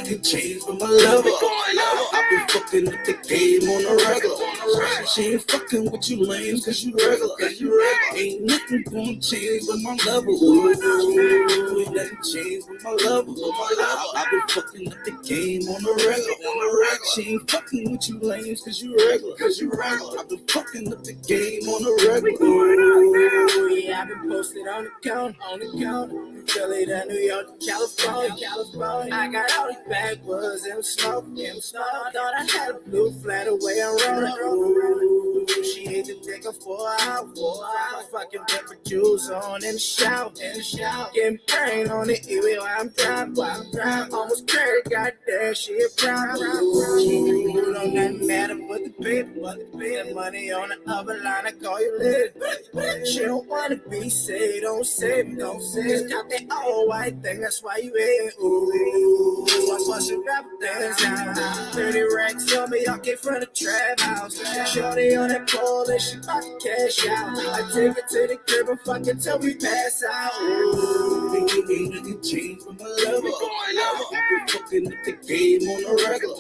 nothing changed with my lover. I've been fucking up the game on the regular. She ain't fucking with you lames cause you regular. Ain't nothing gonna change with my lover. Ain't nothing changed with my lover. I've been fucking up the game on the regular. She ain't fucking with you lames cause you regular. I've been fucking up the game on the regular. Yeah, I've been posted on the count. Philly to New York to California. I got all these backwards and smoke. Thought I had a blue flat away and roll. She hate to take her for an hour. Fucking pepper juice on in the shower. Getting brain on the E-way while I'm driving. Almost carried, goddamn, she a brown. Don't nothing matter but the paper. The money on the other line, I call you lit. She don't wanna be saved, don't save me. Just got that all white thing, that's why you hate. Ooh, I bustin' rap things out. 30 racks on me, I came from the trap house. Shorty on that pole, and she bout to cash out. I take it to the crib and fucking till we pass out. Ooh, ain't nothing changed with my lover. I've been fucking up the game on the regular.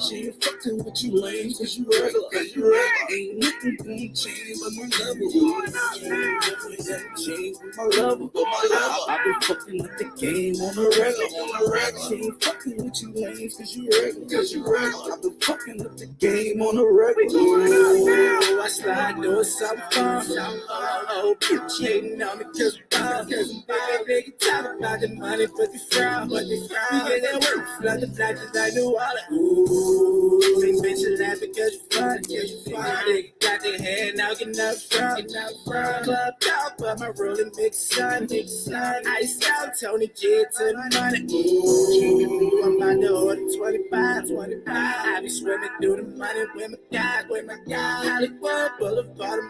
She ain't fucking with you lames cause you regular. Ain't nothing gonna change with my lover. Ain't nothing changed with my lover. I've been fucking up the game on the regular. She ain't fucking with you lames cause you regular. I've been fucking up the game on the regular. I slide doing something fun. Oh, bitch hating on me cause I'm nigga talk about the money, but they frown. You get that work, flood the flat just like New Orleans. Ooh, these bitches laugh because you funny. Nigga got their hand out, get enough from. Club top of my rolling big sun. Ice out Tony G to the money. Ooh, I'm about to order 25. I be swimming through the money with my guy. Hollywood Boulevard, I'm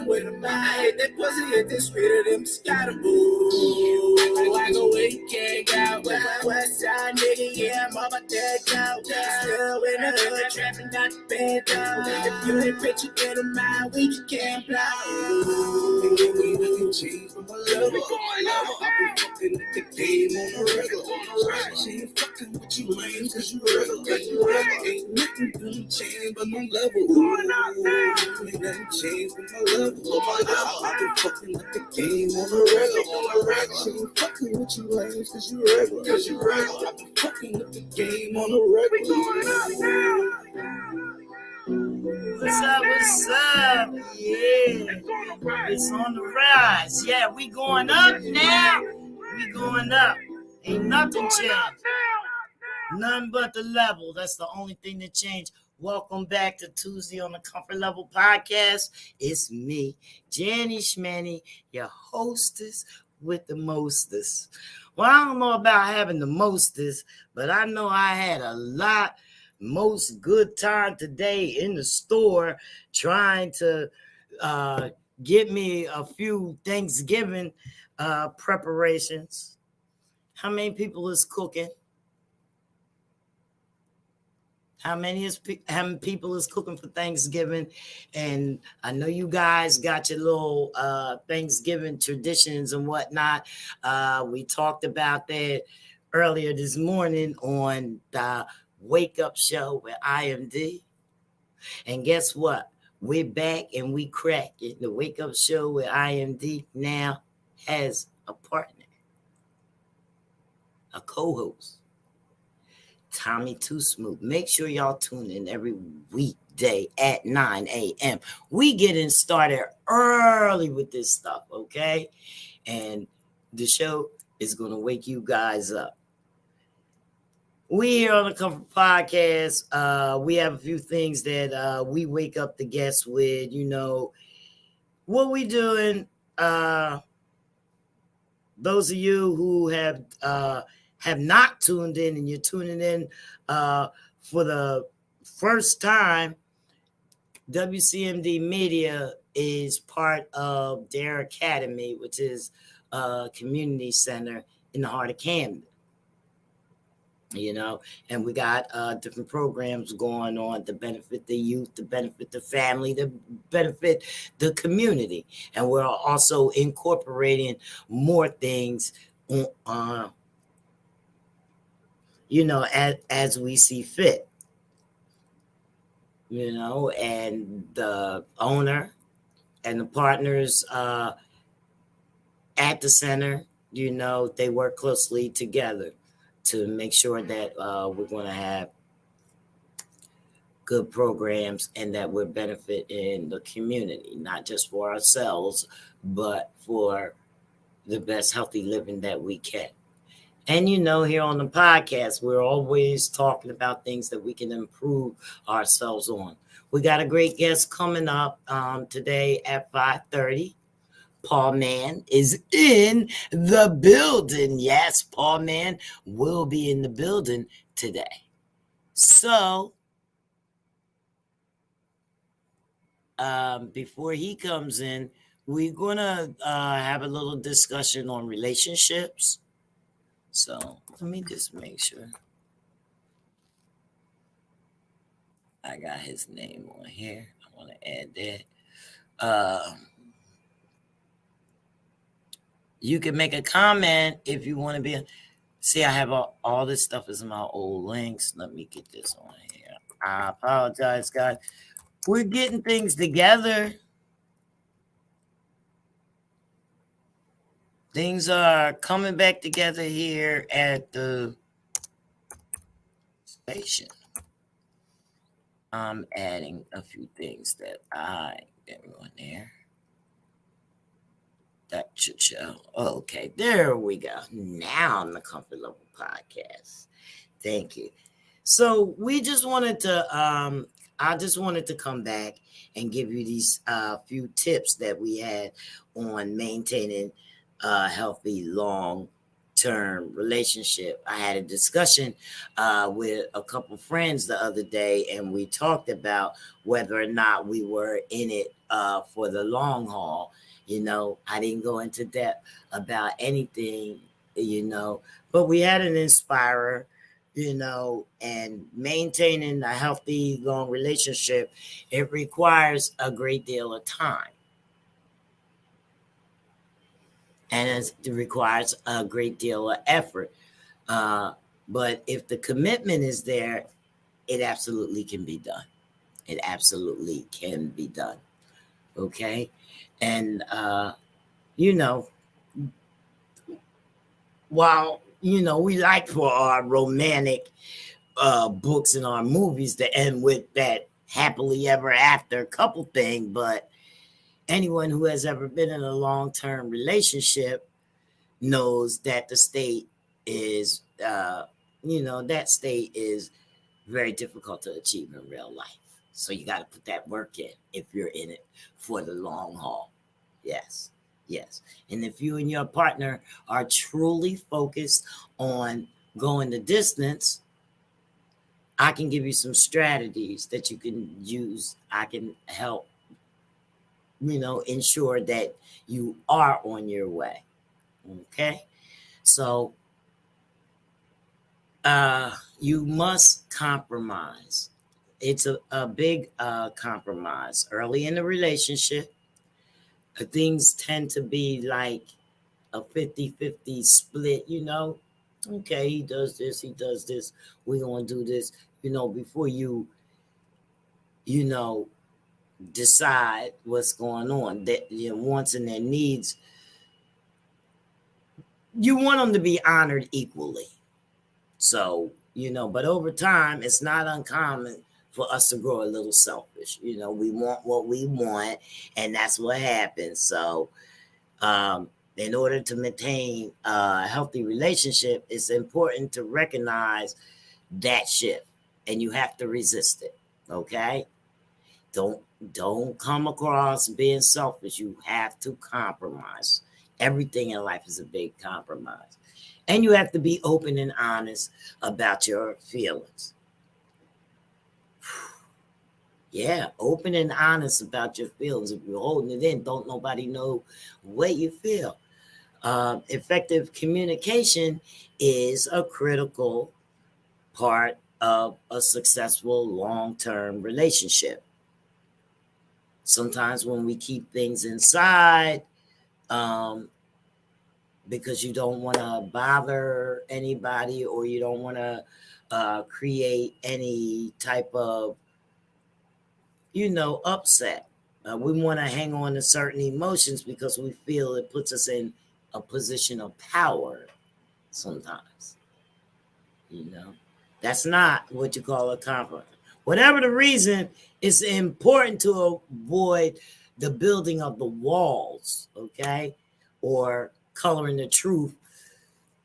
with a mile. I hate that pussy, hit this sweeter than Moscato. Ooh, I go where you can't go. West side nigga, yeah, I'm on my dead out. Still in the hood, trapping out the bed down. If you ain't rich, you get a mind, we just can't blow. Ain't nothing changed with my lover. I've been fucking up the game on the regular. She ain't fucking with you lames cause you regular. Ain't nothing gonna change but my lover. Ain't nothing changed with my lover. I've been fucking up the game on the regular. She ain't fucking with you lames cause you regular. I've been fucking up the game on the regular. What's up? Yeah, it's on the rise. Yeah, we going up now. We going up. Ain't nothing changed. None but the level. That's the only thing that changed. Welcome back to Tuesday on the Comfort Level Podcast. It's me, Jenny Schmanny, your hostess with the mostest. Well, I don't know about having the mostest, but I know I had a most good time today in the store trying to get me a few Thanksgiving preparations. How many people is cooking? How many people is cooking for Thanksgiving? And I know you guys got your little Thanksgiving traditions and whatnot. We talked about that earlier this morning on the Wake Up Show with IMD. And guess what? We're back and we crack it. The Wake Up Show with IMD now has a partner, a co-host. Tommy Too Smooth. Make sure y'all tune in every weekday at 9 a.m. We getting started early with this stuff, okay? And the show is going to wake you guys up. We here on the Comfort Podcast, we have a few things that we wake up the guests with, you know, what we doing. Those of you who have not tuned in and you're tuning in for the first time, WCMD Media is part of their academy, which is a community center in the heart of Camden. You know, and we got different programs going on to benefit the youth, to benefit the family, to benefit the community. And we're also incorporating more things on as we see fit, and the owner and the partners at the center, they work closely together to make sure that we're going to have good programs and that we're benefiting the community, not just for ourselves, but for the best healthy living that we can. And here on the podcast, we're always talking about things that we can improve ourselves on. We got a great guest coming up today at 5:30. PAWMAN is in the building. Yes, PAWMAN will be in the building today. So, before he comes in, we're going to have a little discussion on relationships. So, let me just make sure I got his name on here. I want to add that. You can make a comment if you want to be. See, I have all this stuff is my old links. Let me get this on here. I apologize, guys. We're getting things together. Things are coming back together here at the station. I'm adding a few things that I didn't want there. That should show. Oh, okay, there we go. Now on the Comfort Level Podcast. Thank you. So we just wanted to, I just wanted to come back and give you these few tips that we had on maintaining a healthy long-term relationship. I had a discussion with a couple friends the other day, and we talked about whether or not we were in it for the long haul. I didn't go into depth about anything, but we had an inspirer, and maintaining a healthy, long relationship, it requires a great deal of time. And it requires a great deal of effort. But if the commitment is there, it absolutely can be done. It absolutely can be done. Okay? And, while, we like for our romantic books and our movies to end with that happily ever after couple thing, but anyone who has ever been in a long-term relationship knows that the state is, that state is very difficult to achieve in real life. So you got to put that work in if you're in it for the long haul. Yes. And if you and your partner are truly focused on going the distance, I can give you some strategies that you can use. I can help, ensure that you are on your way. Okay? So, you must compromise. It's a big compromise. Early in the relationship, things tend to be like a 50-50 split, Okay, he does this, we're going to do this, before you decide what's going on, that your wants and their needs, you want them to be honored equally. So, but over time, it's not uncommon for us to grow a little selfish. We want what we want, and that's what happens. So, in order to maintain a healthy relationship, it's important to recognize that shift, and you have to resist it. Okay? Don't come across being selfish. You have to compromise. Everything in life is a big compromise. And you have to be open and honest about your feelings. Yeah, open and honest about your feelings. If you're holding it in, don't nobody know what you feel. Effective communication is a critical part of a successful long-term relationship. Sometimes when we keep things inside, because you don't want to bother anybody, or you don't want to create any type of, upset. We want to hang on to certain emotions because we feel it puts us in a position of power sometimes. You know, that's not what you call a conflict. Whatever the reason, it's important to avoid the building of the walls, okay? Or coloring the truth,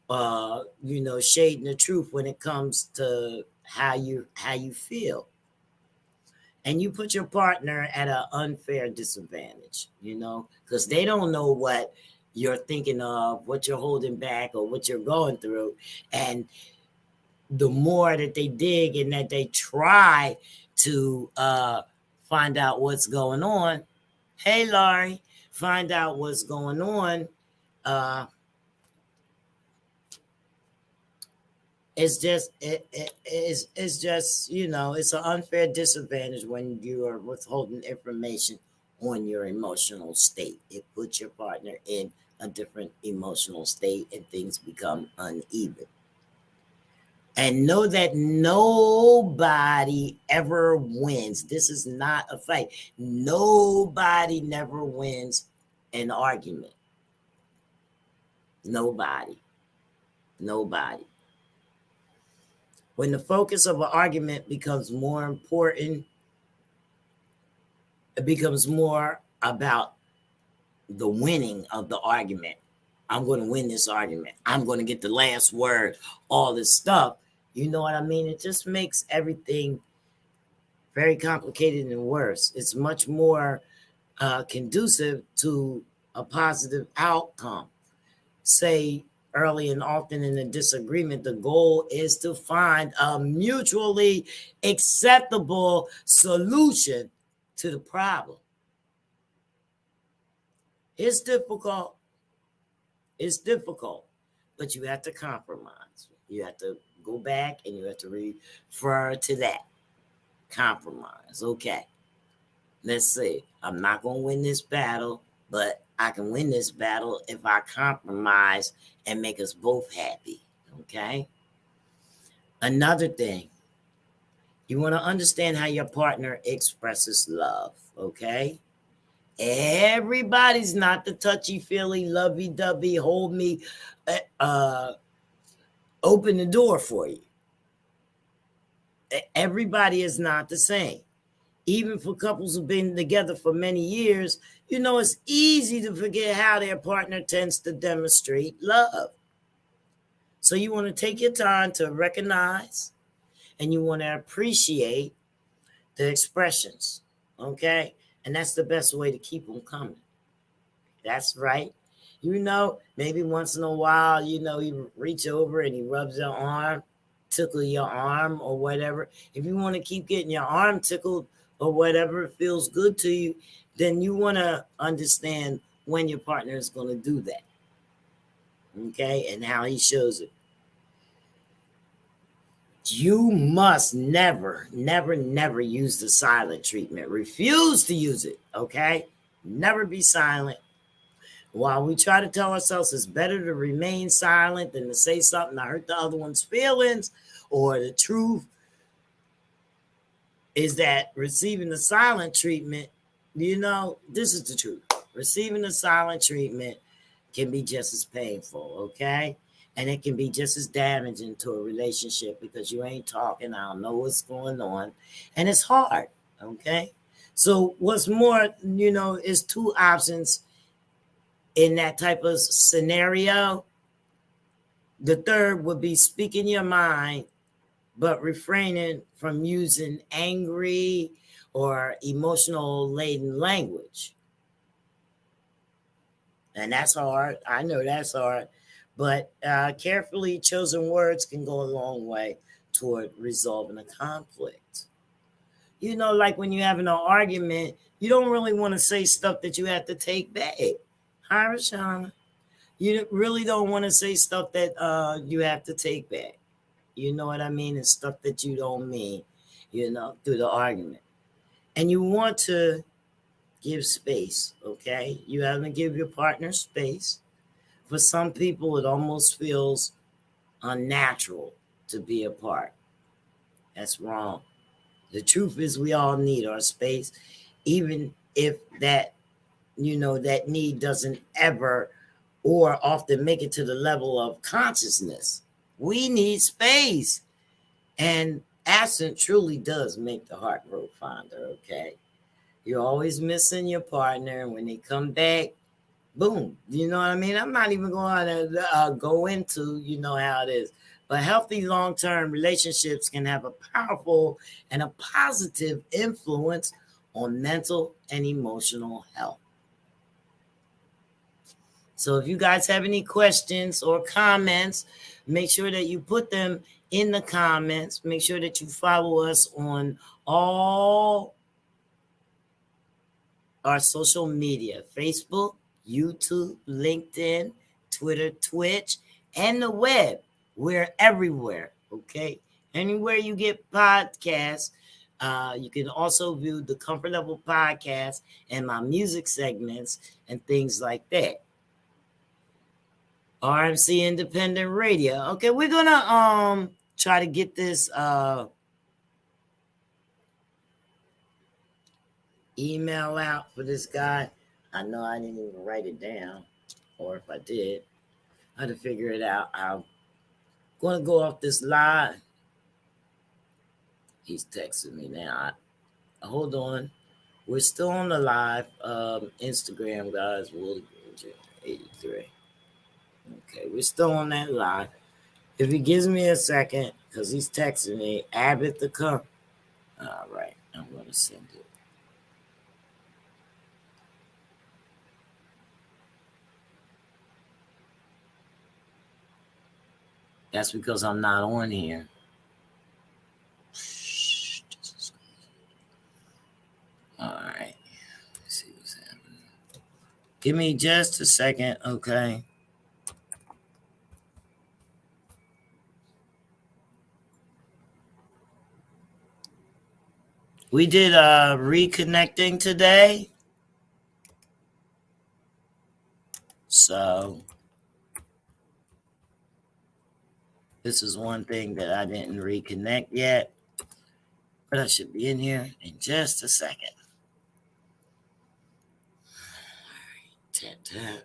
shading the truth when it comes to how you feel. And you put your partner at an unfair disadvantage, because they don't know what you're thinking of, what you're holding back, or what you're going through. And the more that they dig and that they try to find out what's going on, hey, Laurie, find out what's going on, it's just it's just it's an unfair disadvantage when you are withholding information on your emotional state. It puts your partner in a different emotional state and things become uneven. And know that nobody ever wins. This is not a fight. Nobody never wins an argument. Nobody. When the focus of an argument becomes more important, it becomes more about the winning of the argument. I'm going to win this argument. I'm going to get the last word, all this stuff. You know what I mean? It just makes everything very complicated and worse. It's much more conducive to a positive outcome. Say, early and often in a disagreement, the goal is to find a mutually acceptable solution to the problem. It's difficult, but you have to compromise. You have to go back and you have to refer to that compromise. Okay, let's see. I'm not going to win this battle, but I can win this battle if I compromise and make us both happy. Okay. Another thing, you want to understand how your partner expresses love. Okay. Everybody's not the touchy-feely, lovey-dovey, hold me, open the door for you. Everybody is not the same. Even for couples who've been together for many years, it's easy to forget how their partner tends to demonstrate love. So you want to take your time to recognize and you want to appreciate the expressions, okay? And that's the best way to keep them coming. That's right. Maybe once in a while, you reach over and he rubs your arm, tickle your arm or whatever. If you want to keep getting your arm tickled or whatever, it feels good to you, then you want to understand when your partner is going to do that, okay, and how he shows it. You must never use the silent treatment. Refuse to use it, okay? Never be silent. While we try to tell ourselves it's better to remain silent than to say something to hurt the other one's feelings, or the truth is that receiving the silent treatment, this is the truth. Receiving the silent treatment can be just as painful, okay? And it can be just as damaging to a relationship because you ain't talking. I don't know what's going on. And it's hard, okay? So what's more, is two options in that type of scenario. The third would be speaking your mind, but refraining from using angry or emotional laden language. And that's hard. I know that's hard. But carefully chosen words can go a long way toward resolving a conflict. Like when you're having an argument, you don't really want to say stuff that you have to take back. Hi, Rashana. You really don't want to say stuff that you have to take back. You know what I mean? And stuff that you don't mean, through the argument. And you want to give space, okay? You have to give your partner space For some people, it almost feels unnatural to be apart. That's wrong. The truth is we all need our space, even if that, that need doesn't ever or often make it to the level of consciousness. We need space. And absence truly does make the heart grow fonder, okay? You're always missing your partner, and when they come back, boom. You know what I mean? I'm not even going to go into, how it is. But healthy long-term relationships can have a powerful and a positive influence on mental and emotional health. So if you guys have any questions or comments, make sure that you put them in the comments. Make sure that you follow us on all our social media: Facebook, YouTube, LinkedIn, Twitter, Twitch, and the web. We're everywhere, okay? Anywhere you get podcasts, you can also view the Comfort Level podcast and my music segments and things like that. RMC Independent Radio. Okay, we're gonna try to get this email out for this guy. I know I didn't even write it down, or if I did, I had to figure it out. I'm gonna go off this live. He's texting me now. Hold on. We're still on the live Instagram, guys. 83. Okay, we're still on that live. If he gives me a second, because he's texting me, Abbott to come. All right, I'm going to send it. That's because I'm not on here. All right. Let's see what's happening. Give me just a second, okay? We did reconnecting today. So this is one thing that I didn't reconnect yet, but I should be in here in just a second. Tap, tap.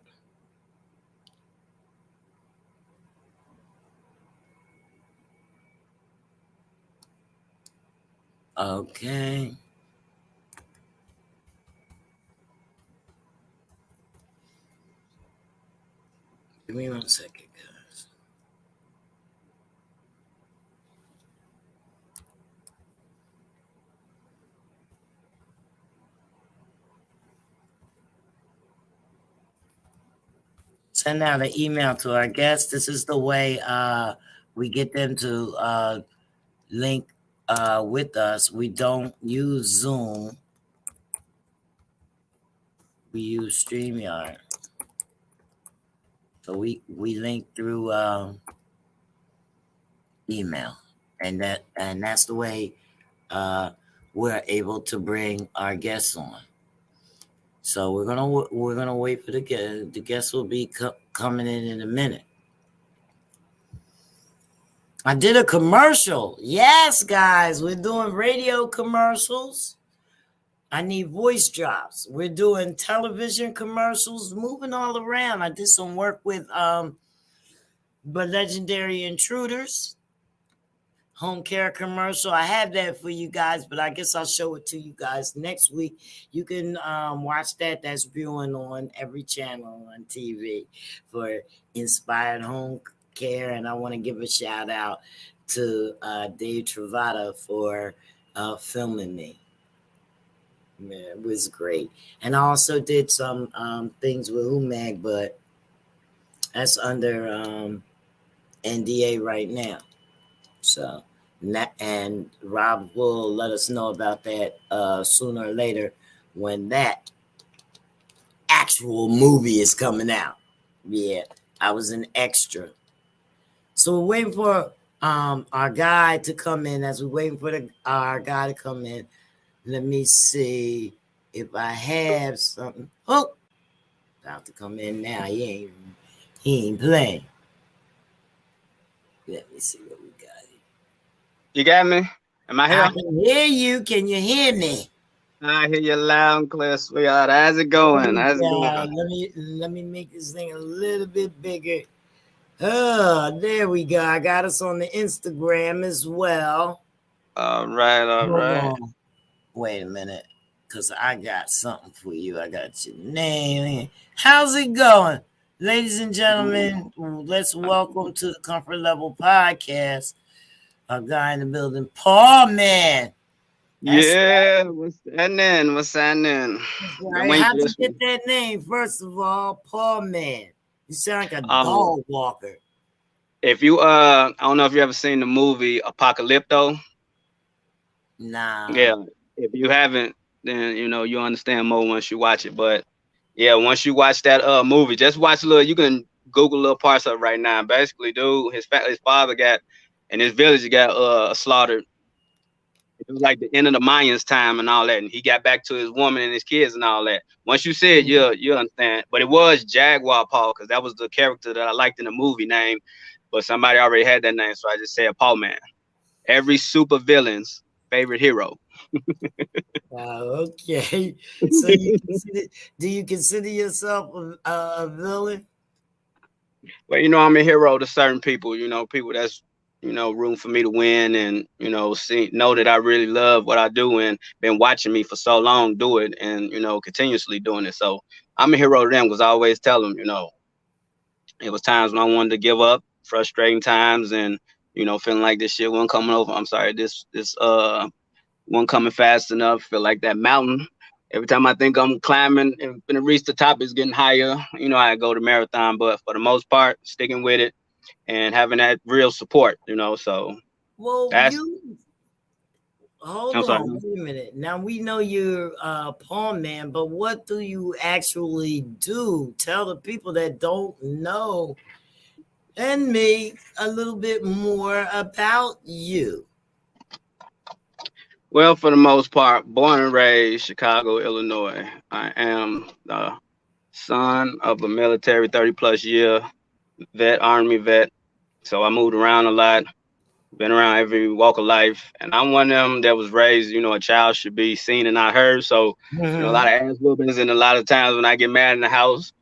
Okay. Give me 1 second, guys. Send out an email to our guests. This is the way we get them to link with us. We don't use Zoom. We use StreamYard. So we link through email, and that's the way we're able to bring our guests on. So we're gonna wait for the guests. The guests will be coming in a minute. I did a commercial. Yes, guys, we're doing radio commercials. I need voice drops. We're doing television commercials, moving all around. I did some work with the Legendary Intruders home care commercial. I have that for you guys, but I guess I'll show it to you guys next week. You can watch that. That's viewing on every channel on TV for Inspired Home Care. And I want to give a shout out to Dave Travata for filming me. Man, it was great. And I also did some things with UMAG, but that's under NDA right now. So, and Rob will let us know about that sooner or later when that actual movie is coming out. Yeah, I was an extra. So we're waiting for our guy to come in. As we're waiting for our guy to come in, let me see if I have something. Oh, about to come in now. He He ain't playing. Let me see what we got here. You got me? Am I I here? can hear you. Can you hear me? I hear you loud and clear, sweetheart. How's it going? How's it going? Let me make this thing a little bit bigger. Oh, there we go. I got us on the Instagram as well. All right, all Hold right. on. Wait a minute. Because I got something for you. I got your name. How's it going? Ladies and gentlemen, let's welcome to the Comfort Level Podcast. A guy in the building, PAWMAN. That's Yeah, what's happening? What's happening? Been right. waiting How'd for you this get one. that name? First of all, PAWMAN. You sound like a Um, dog walker. if you I don't know if you ever seen the movie Apocalypto. Nah. Yeah, if you haven't, then you understand more once you watch it. But yeah, once you watch that movie, just watch a little. You can Google little parts of it right now. Basically, dude, his father got and his village got slaughtered. It was like the end of the Mayans time and all that, and he got back to his woman and his kids and all that. Once you see it, you understand. But it was Jaguar Paul because that was the character that I liked in the movie name. But somebody already had that name, so I just said Paul Man. Every super villain's favorite hero. Okay. So you consider, do you consider yourself a villain? But I'm a hero to certain people. People that's room for me to win, and know that I really love what I do and been watching me for so long do it, and continuously doing it. So I'm a hero to them because I always tell them, it was times when I wanted to give up, frustrating times, and feeling like this shit wasn't coming over. I'm sorry, this wasn't coming fast enough. Feel like that mountain. Every time I think I'm climbing and gonna reach the top, it's getting higher. I go to marathon, but for the most part, sticking with it and having that real support. So Well, that's. you hold I'm sorry. on, wait a minute. Now we know you're a pawn man, but what do you actually do? Tell the people that don't know and me a little bit more about you. Well, for the most part, born and raised Chicago, Illinois. I am the son of a military 30 plus year Army vet. So I moved around a lot, been around every walk of life, and I'm one of them that was raised. A child should be seen and not heard. So, a lot of ass whoopings, and a lot of times when I get mad in the house,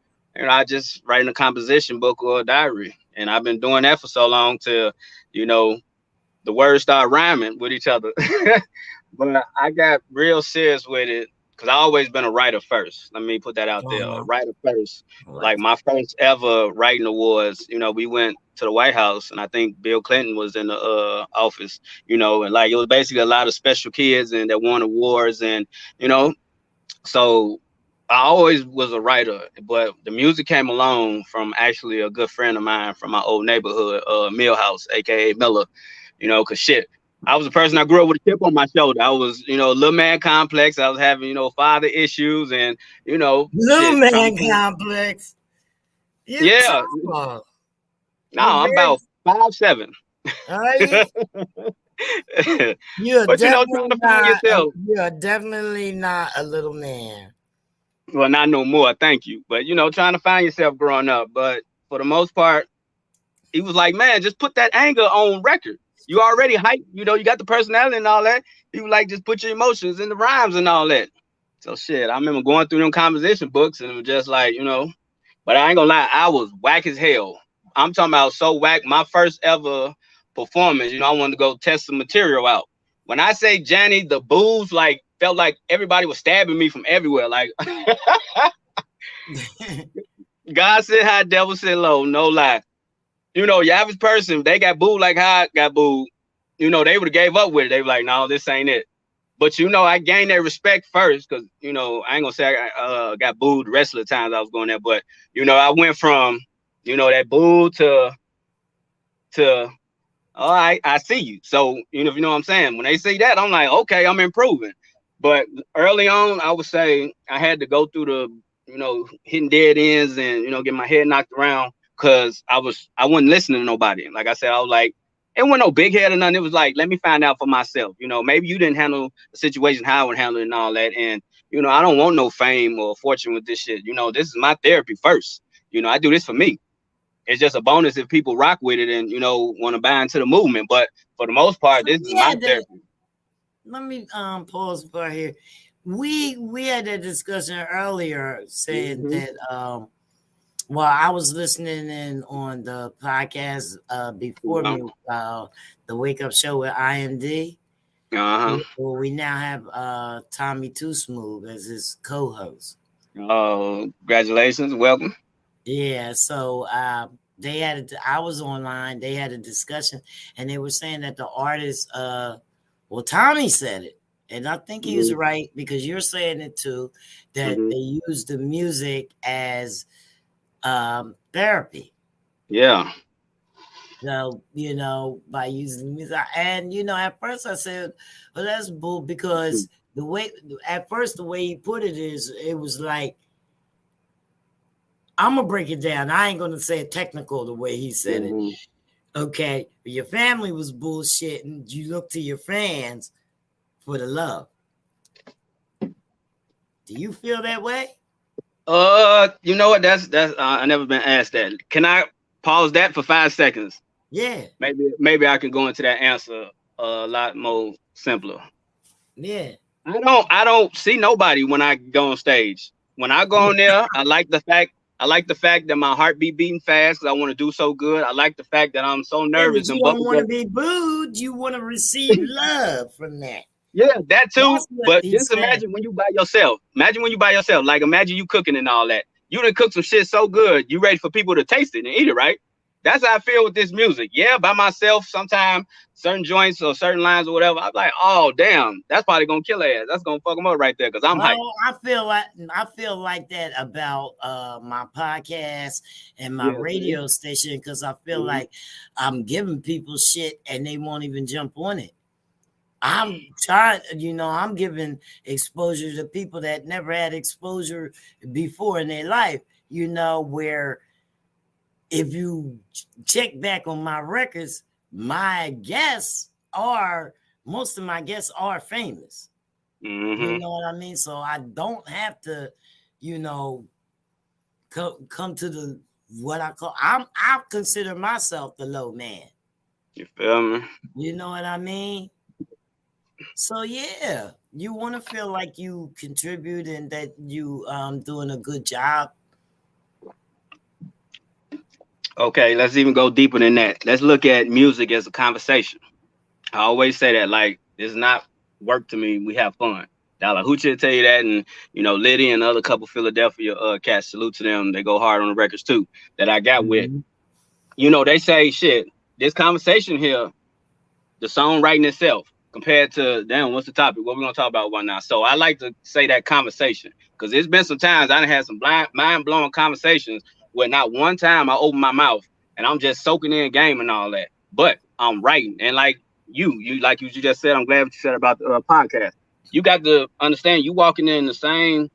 I just write in a composition book or a diary, and I've been doing that for so long till, you know, the words start rhyming with each other. But I got real serious with it because I always been a writer first. Let me put that out there, a Uh-huh. writer first. Right. Like my first ever writing awards, we went to the White House, and I think Bill Clinton was in the office, and like it was basically a lot of special kids and that won awards, and you know, so I always was a writer, but the music came along from actually a good friend of mine from my old neighborhood, Millhouse, aka Miller. Cause shit, I was a person I grew up with a chip on my shoulder. I was, little man complex. I was having, father issues, and Little shit, trying to man find. complex. You Yeah, tall. no, You I'm very about 5'7". are you? You're But definitely trying to find not. yourself. You're definitely not a little man. Well, not no more, thank you. But trying to find yourself growing up. But for the most part, he was like, man, just put that anger on record. You already hype, you got the personality and all that. He was like, just put your emotions in the rhymes and all that. So shit, I remember going through them composition books and it was just like, but I ain't gonna lie, I was whack as hell. I'm talking about so whack. My first ever performance, I wanted to go test some material out. When I say Johnny, the booze like felt like everybody was stabbing me from everywhere. Like God said high, devil said low, no lie. Your average person, they got booed like how I got booed. They would have gave up with it. They were like, no, this ain't it. But I gained their respect first because I ain't gonna say I got booed the rest of the times I was going there, but I went from that boo to all right, I see you. So if you know what I'm saying, when they see that, I'm like, okay, I'm improving. But early on, I would say I had to go through the hitting dead ends and get my head knocked around because I wasn't listening to nobody. Like I said, I was like, it wasn't no big head or nothing. It was like, let me find out for myself. Maybe you didn't handle the situation how I would handle it and all that. And I don't want no fame or fortune with this shit. This is my therapy first. I do this for me. it's just a bonus if people rock with it and want to buy into the movement. But for the most part, this is my therapy. Let me pause for here. We had a discussion earlier saying that well, I was listening in on the podcast before me, the Wake Up Show with IMD. Well, we now have Tommy Too Smooth as his co-host. Oh, congratulations, welcome. Yeah, so they had I was online. They had a discussion, and they were saying that the artist, well, Tommy said it, and I think he was right because you're saying it too. That they use the music as therapy. Yeah. So, by using the music. And, at first I said, well, that's bull because the way he put it is, it was like, I'm going to break it down. I ain't going to say it technical the way he said it. Okay. Your family was bullshitting. You look to your fans for the love. Do you feel that way? You know what? That's I never been asked that. Can I pause that for 5 seconds? Yeah. Maybe I can go into that answer a lot more simpler. Yeah. I don't see nobody when I go on stage. When I go on there, I like the fact that my heart be beating fast because I want to do so good. I like the fact that I'm so nervous. Yeah, you don't want to be booed. You want to receive love from that. Yeah, that too. But just imagine when you by yourself. Like imagine you cooking and all that. You done cook some shit so good, you ready for people to taste it and eat it, right? That's how I feel with this music. Yeah, by myself, sometimes certain joints or certain lines or whatever, I'm like, oh damn, that's probably gonna kill their ass. That's gonna fuck them up right there because I'm hyped. I feel like that about my podcast and my radio station because I feel like I'm giving people shit and they won't even jump on it. I'm trying, I'm giving exposure to people that never had exposure before in their life, where if you check back on my records, most of my guests are famous. You know what I mean? So I don't have to, come to what I call, I consider myself the low man. You feel me? You know what I mean? So yeah, you want to feel like you contribute and that you doing a good job. Okay, let's even go deeper than that. Let's look at music as a conversation. I always say that, like, it's not work to me. We have fun. Dollar Hoochie tell you that, and Liddy and other couple Philadelphia cats, salute to them. They go hard on the records too that I got with. They say shit. This conversation here, the songwriting itself, compared to what's the topic? What we're gonna talk about right now? So I like to say that conversation because it's been some times I done had some mind blowing conversations where not one time I open my mouth and I'm just soaking in game and all that. But I'm writing, and like you just said, I'm glad what you said about the podcast. You got to understand, you walking in the same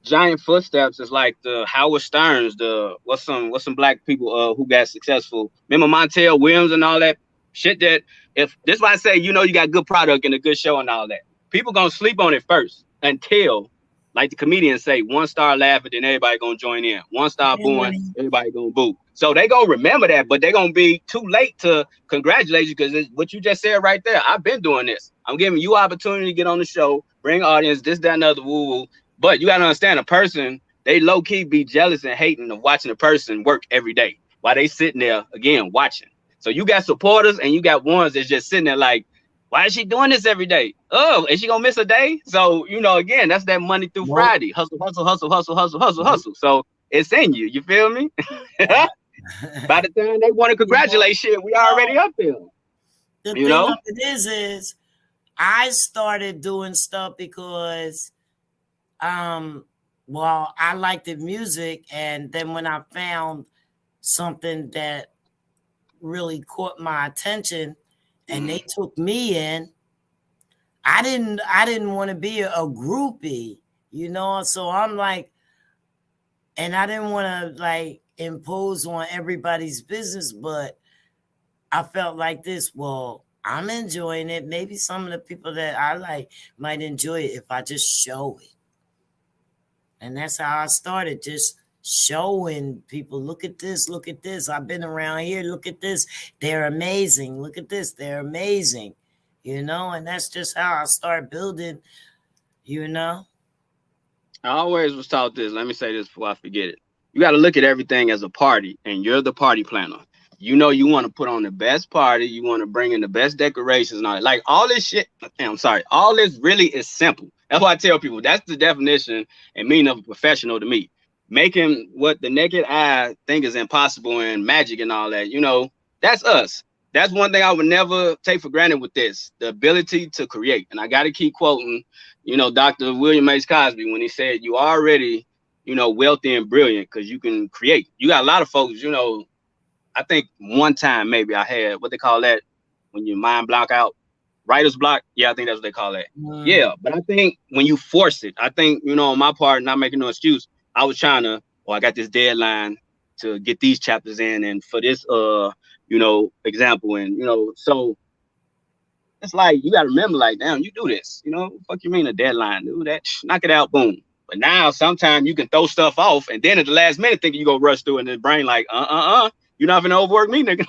giant footsteps as like the Howard Sterns, the what's some black people who got successful. Remember Montel Williams and all that shit. That if this is why I say you got good product and a good show and all that. People gonna sleep on it first until, like the comedians say, one star laughing, then everybody gonna join in. One star booing, everybody gonna boo. So they gonna remember that, but they gonna be too late to congratulate you because what you just said right there. I've been doing this. I'm giving you opportunity to get on the show, bring audience, this, that, and other, woo woo. But you gotta understand, a person, they low key be jealous and hating of watching a person work every day while they sitting there again watching. So you got supporters and you got ones that's just sitting there like, why is she doing this every day? Oh, is she gonna miss a day? So again, that's that Monday through Friday. Hustle, hustle, hustle, hustle, hustle, hustle, hustle. So it's in you. You feel me? By the time they want to congratulate shit, we already up there. The thing of it is I started doing stuff because I liked the music, and then when I found something that really caught my attention and they took me in, I didn't want to be a groupie, so I'm like, and I didn't want to like impose on everybody's business, but I felt like this, well, I'm enjoying it. Maybe some of the people that I like might enjoy it if I just show it. And that's how I started, just showing people, look at this, look at this. I've been around here. Look at this. They're amazing. Look at this. They're amazing. And that's just how I start building, I always was taught this. Let me say this before I forget it. You got to look at everything as a party, and you're the party planner. You want to put on the best party. You want to bring in the best decorations and all that. Like all this shit. I'm sorry. All this really is simple. That's why I tell people that's the definition and meaning of a professional to me. Making what the naked eye think is impossible and magic and all that. That's us. That's one thing I would never take for granted with this, the ability to create. And I got to keep quoting, Dr. William H. Cosby when he said, you already, wealthy and brilliant because you can create. You got a lot of folks, I think one time maybe I had what they call that when your mind block out, writer's block. Yeah, I think that's what they call that. Yeah, but I think when you force it, I think, on my part, not making no excuse, I was trying to, I got this deadline to get these chapters in and for this, example. And, so it's like, you got to remember, like, damn, you do this, fuck you mean a deadline, do that, knock it out, boom. But now sometimes you can throw stuff off and then at the last minute thinking you go rush through and the brain like, you're not gonna overwork me, nigga.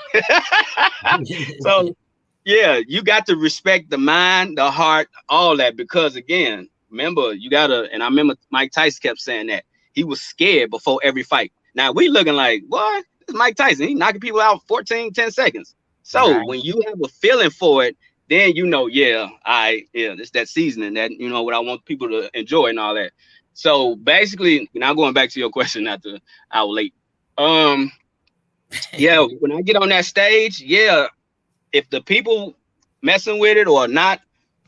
So yeah, you got to respect the mind, the heart, all that, because again, remember, you gotta, and I remember Mike Tyson kept saying that he was scared before every fight. Now we looking like, what? It's Mike Tyson. He knocking people out 10 seconds. So when you have a feeling for it, then it's that seasoning that, what I want people to enjoy and all that. So basically, now going back to your question after I was late. Yeah, when I get on that stage, if the people messing with it or not,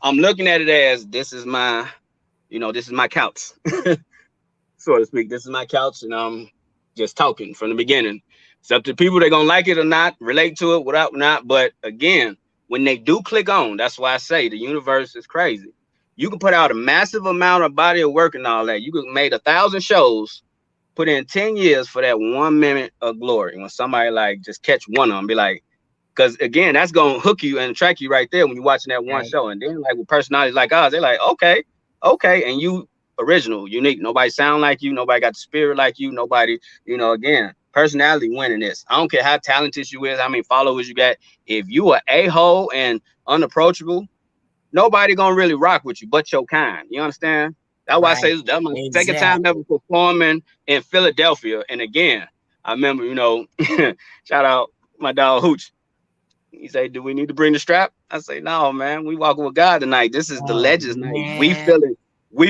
I'm looking at it as this is my couch, so to speak. This is my couch, and I'm just talking from the beginning. It's up to people they're gonna like it or not, relate to it, without not. But again, when they do click on, that's why I say the universe is crazy. You can put out a massive amount of body of work and all that. You could made 1,000 shows, put in 10 years for that 1 minute of glory. When somebody like just catch one of them, be like, because again, that's gonna hook you and attract you right there when you're watching that one show. And then like with personalities like ours, they're like, okay, and you original, unique. Nobody sound like you. Nobody got the spirit like you. Nobody, again, personality winning this. I don't care how talented you is, how many followers you got. If you are a-hole and unapproachable, nobody gonna really rock with you but your kind. You understand? That's why I say that's my second time ever performing in Philadelphia. And again, I remember, shout out my dog Hooch. He say, do we need to bring the strap? I say, no, man, we walking with God tonight. This is the Legends night. We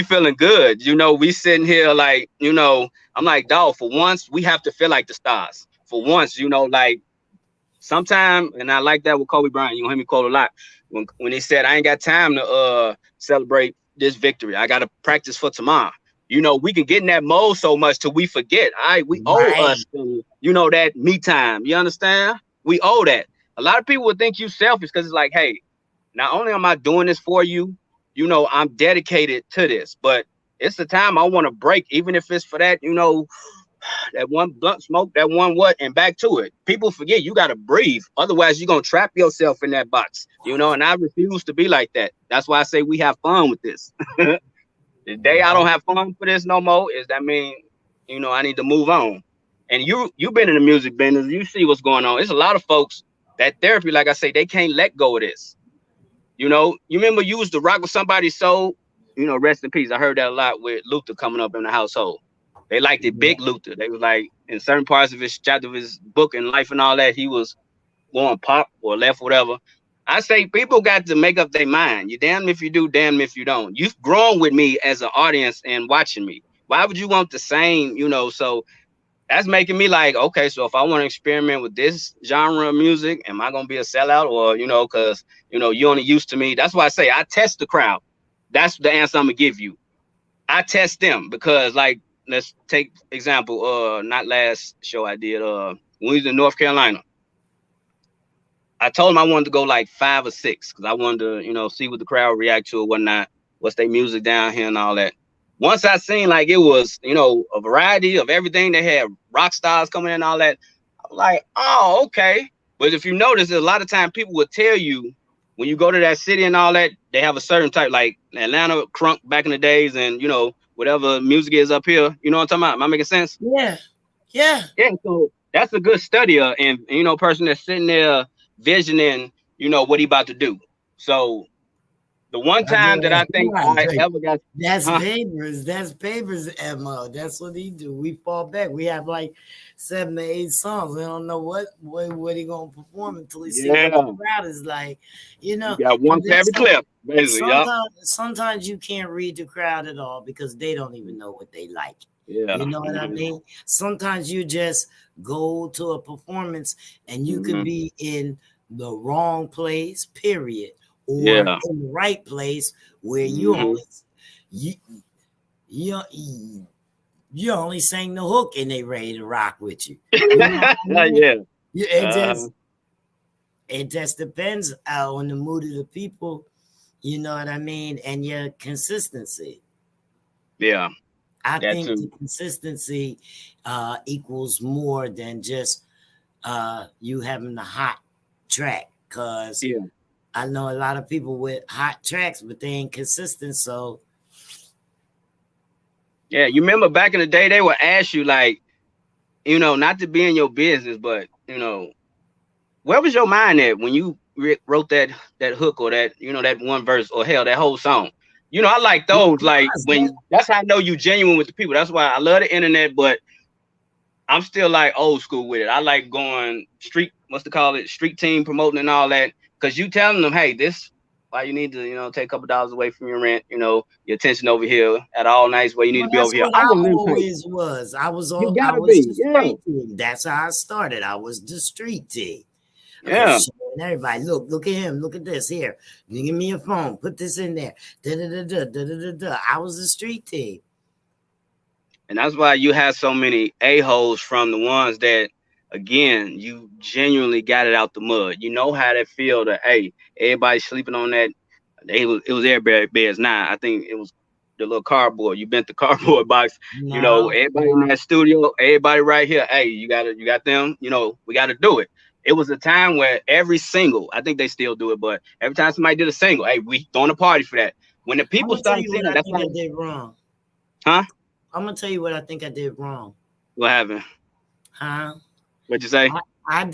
feeling good. We sitting here like, I'm like, dog, for once, we have to feel like the stars. For once, like sometime, and I like that with Kobe Bryant. You hear me quote a lot. When he said, I ain't got time to celebrate this victory. I got to practice for tomorrow. We can get in that mode so much till we forget. We owe us, that me time. You understand? We owe that. A lot of people would think you selfish because it's like, hey, not only am I doing this for you, I'm dedicated to this, but it's the time I want to break, even if it's for that, that one blunt smoke, that one and back to it. People forget you got to breathe. Otherwise, you're going to trap yourself in that box, and I refuse to be like that. That's why I say we have fun with this. The day I don't have fun for this no more is that mean, I need to move on. And you've been in the music business. You see what's going on. There's a lot of folks that therapy, like I say, they can't let go of this. You remember you used to rock with somebody's soul, rest in peace. I heard that a lot with Luther coming up in the household. They liked it big Luther. They was like, in certain parts of his chapter of his book and life and all that, he was going pop or left, whatever. I say people got to make up their mind. You damn if you do, damn if you don't. You've grown with me as an audience and watching me. Why would you want the same, so that's making me like, okay, so if I want to experiment with this genre of music, am I going to be a sellout or, because, you only used to me. That's why I say I test the crowd. That's the answer I'm going to give you. I test them because like, let's take example, not last show I did, when we was in North Carolina. I told them I wanted to go like 5 or 6 because I wanted to, see what the crowd react to or whatnot, what's their music down here and all that. Once I seen like it was, a variety of everything, they had rock stars coming in and all that. I'm like, oh, okay. But if you notice, a lot of times people will tell you when you go to that city and all that, they have a certain type, like Atlanta crunk back in the days and, whatever music is up here. You know what I'm talking about? Am I making sense? Yeah. Yeah. Yeah. So that's a good study, and person that's sitting there visioning, what he about to do. So the one time that I think I ever got, That's huh? Papers. That's Papers MO. That's what he do. We fall back. We have like 7 to 8 songs. We don't know what he gonna perform until he see what the Yeah, crowd is like. You you know, got one and for every clip, basically. Yup. sometimes you can't read the crowd at all because they don't even know what they like. Yeah. You know what I mean? Sometimes you just go to a performance and you could Mm-hmm. be in the wrong place, period, or Yeah. in the right place where Mm-hmm. you you you only sang the hook and they ready to rock with you. You know what I mean? Yeah. It Uh-huh. just depends on the mood of the people. You know what I mean? And your consistency. Yeah. I That think the too. consistency equals more than just you having the hot track. Cause Yeah. I know a lot of people with hot tracks, but they ain't consistent. So Yeah. You remember back in the day, they would ask you like, not to be in your business, but where was your mind at when you wrote that hook or that one verse or hell that whole song? I like it those. Like was that. when that's how I know you genuine with the people. That's why I love the internet, but I'm still like old school with it. I like going street, what's to call it, street team promoting and all that. Cause you telling them, hey, this why you need to, take a couple dollars away from your rent, your attention over here at all nights where you need Well, to be that's over here. what I'm I one of them type. always was. You I gotta was be, the yeah, street team. That's how I started. I was the street team. I yeah. was showing everybody, look at him, look at this here. You give me a phone, put this in there. Da da da da da da da. I was the street team. And that's why you have so many a-holes from the ones that, again, you genuinely got it out the mud. You know how that feel that, hey, everybody sleeping on that. It was air beds. Nah, I think it was the little cardboard. You bent the cardboard box. No, Everybody in that studio, everybody right here. Hey, you got them. We got to do it. It was a time where every single, I think they still do it, but every time somebody did a single, hey, we throwing a party for that. When the I'm people gonna tell started you seeing what that, I that's think like, I did wrong. huh? I'm gonna tell you what I think I did wrong. What happened? Huh? What'd you say? I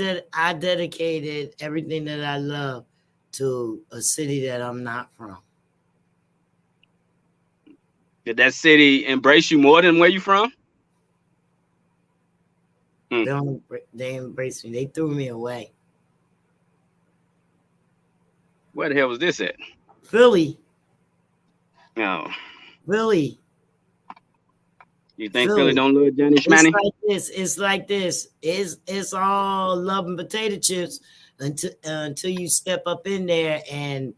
dedicated everything that I love to a city that I'm not from. Did that city embrace you more than where you from? Hmm. They embraced me. They threw me away. Where the hell was this at? Philly, Oh, Philly, you think Philly Philly. don't love Johnny It's Schmanny? like this. It's like this. It's all love and potato chips until you step up in there and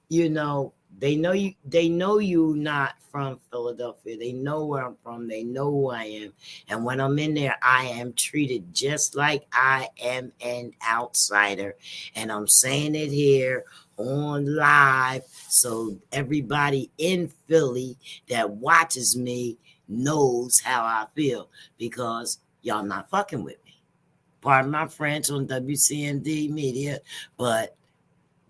you know they know you not from Philadelphia. They know where I'm from. They know who I am. And when I'm in there, I am treated just like I am an outsider. And I'm saying it here on live so everybody in Philly that watches me knows how I feel because y'all not fucking with me. Pardon my French on WCMD media, but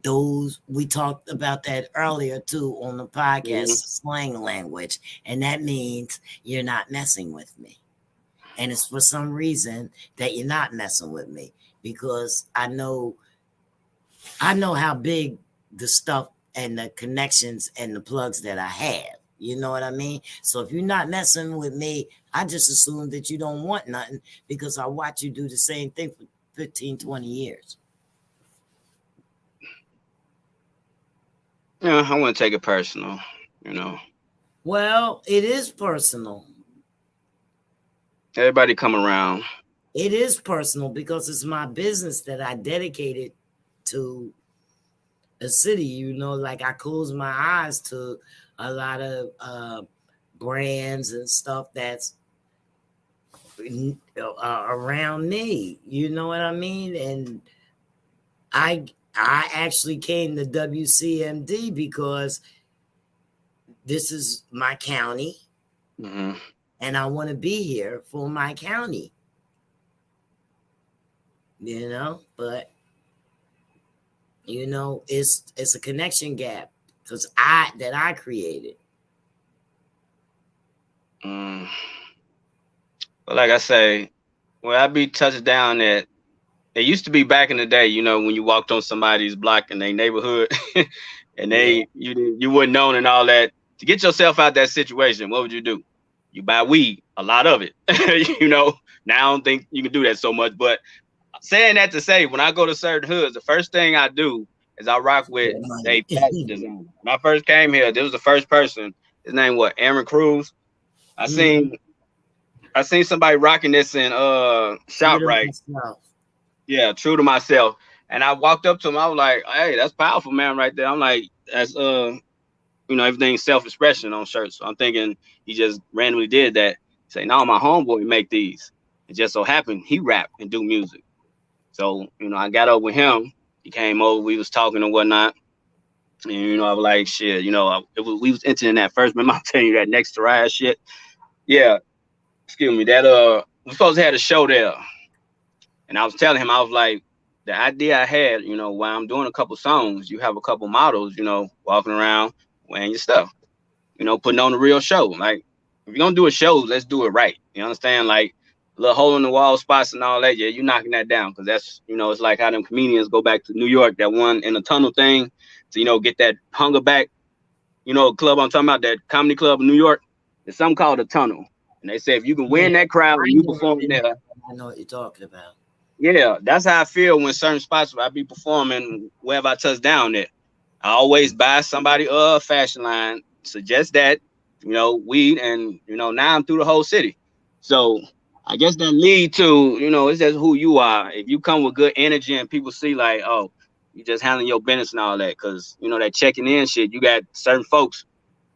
those we talked about that earlier too on the podcast, Mm-hmm. slang language, and that means you're not messing with me. And it's for some reason that you're not messing with me because I know how big the stuff and the connections and the plugs that I have. You know what I mean? So if you're not messing with me, I just assume that you don't want nothing because I watch you do the same thing for 15, 20 years. Yeah, I want to take it personal. You know, Well, it is personal. everybody come around. It is personal because it's my business that I dedicated to a city. Like I close my eyes to a lot of brands and stuff that's around me. You know what I mean? And I actually came to WCMD because this is my county Mm-hmm. and I want to be here for my county. But it's a connection gap because I created. Mm. But like I say, when I be touched down at, it used to be back in the day, you know, when you walked on somebody's block in their neighborhood and Yeah. you wouldn't known and all that. To get yourself out that situation, what would you do? You buy weed, a lot of it. You know, now I don't think you can do that so much. But saying that to say, when I go to certain hoods, the first thing I do is I rock with Yeah, a money. fashion designer. When I first came here, this was the first person. His name was Aaron Cruz. I Mhm. seen I seen somebody rocking this in True to ShopRite. myself. Yeah, true to myself. And I walked up to him. I was like, "Hey, that's powerful, man, right there." I'm like, "That's you know, everything's self-expression on shirts." So I'm thinking he just randomly did that. Say, "No, my homeboy make these." It just so happened he rap and do music. So you know, I got up with him. He came over. We was talking and whatnot. And you know, I was like, "Shit," you know, we was entering that first. Remember, I'm telling you that next to ride shit. Yeah, excuse me. That we supposed to have a show there. And I was telling him, I was like, the idea I had, you know, while I'm doing a couple songs, you have a couple models, you know, walking around wearing your stuff, you know, putting on a real show. Like, if you're gonna do a show, let's do it right. You understand? Like, little hole in the wall spots and all that. Yeah, you're knocking that down because that's, you know, it's like how them comedians go back to New York, that one in the tunnel thing, to, you know, get that hunger back. You know, club I'm talking about, that comedy club in New York. There's something called a tunnel. And they say if you can Yeah, win that crowd I and ain't you never perform been there, there. I know what you're talking about. yeah, that's how I feel when certain spots where I be performing wherever I touch down at. I always buy somebody a fashion line, suggest that, you know, weed, and you know, now I'm through the whole city. So I guess that lead to, you know, it's just who you are. If you come with good energy and people see like, oh, you just handling your business and all that, because you know that checking in shit, you got certain folks,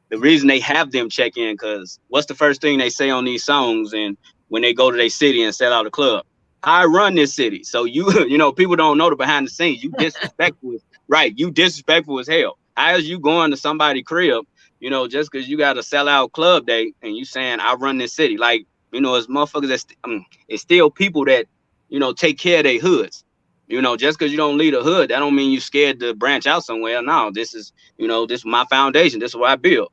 the reason they have them check in, because what's the first thing they say on these songs and when they go to their city and sell out a club? I run this city. So you you know, people don't know the behind the scenes. You disrespectful, right? You disrespectful as hell. How is you going to somebody's crib, you know, just because you got a sellout club day and you saying I run this city? Like, you know, it's motherfuckers that it's still people that, you know, take care of their hoods. You know, just because you don't lead a hood, that don't mean you scared to branch out somewhere. No, this is, you know, this is my foundation. This is what I build.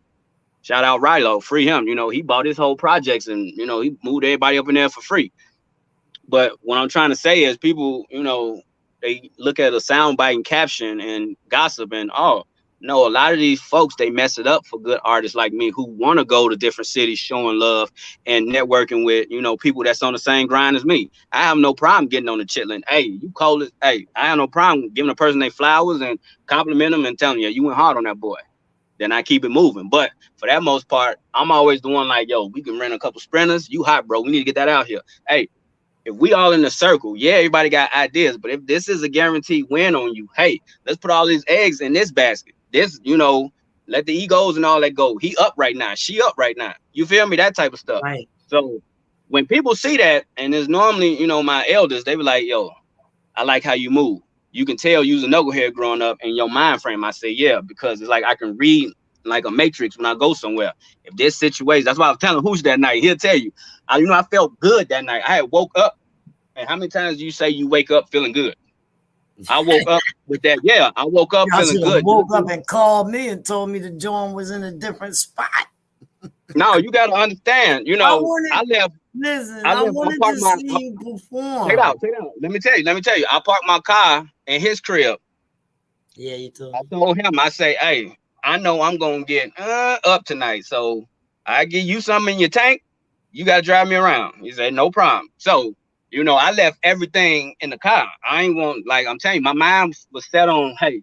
Shout out Rilo, free him. You know, he bought his whole projects and, you know, he moved everybody up in there for free. But what I'm trying to say is people, you know, they look at a soundbite and caption and gossip and, oh, no, a lot of these folks, they mess it up for good artists like me who want to go to different cities showing love and networking with, you know, people that's on the same grind as me. I have no problem getting on the chitlin. Hey, you call it. Hey, I have no problem giving a person their flowers and compliment them and telling you went hard on that boy. Then I keep it moving. But for that most part, I'm always the one like, yo, we can rent a couple sprinters. You hot, bro. We need to get that out here. Hey, if we all in the circle, yeah, everybody got ideas. But if this is a guaranteed win on you, hey, let's put all these eggs in this basket. This, you know, let the egos and all that go. He up right now. She up right now. You feel me? That type of stuff. Right. So when people see that, and it's normally, you know, my elders, they be like, yo, I like how you move. You can tell you was a knucklehead growing up in your mind frame. I say, yeah, because it's like I can read like a matrix when I go somewhere. If this situation, that's why I was telling Hooch that night. He'll tell you, you know, I felt good that night. I had woke up. And how many times do you say you wake up feeling good? I woke up with that. Yeah, I woke up Y'all feeling should have good. woke up and called me and told me the joint was in a different spot. No, you got to understand. You I know, wanted, I left. listen, I I left. I wanted parked to my. see you Check it perform. out. Check it out. Let me tell you. Let me tell you. I parked my car in his crib. Yeah, you told I me. told him. I say, hey, I know I'm gonna get up tonight, so I give you something in your tank. You got to drive me around. He said, no problem. So, you know, I left everything in the car. I ain't want, like I'm telling you, my mind was set on, hey,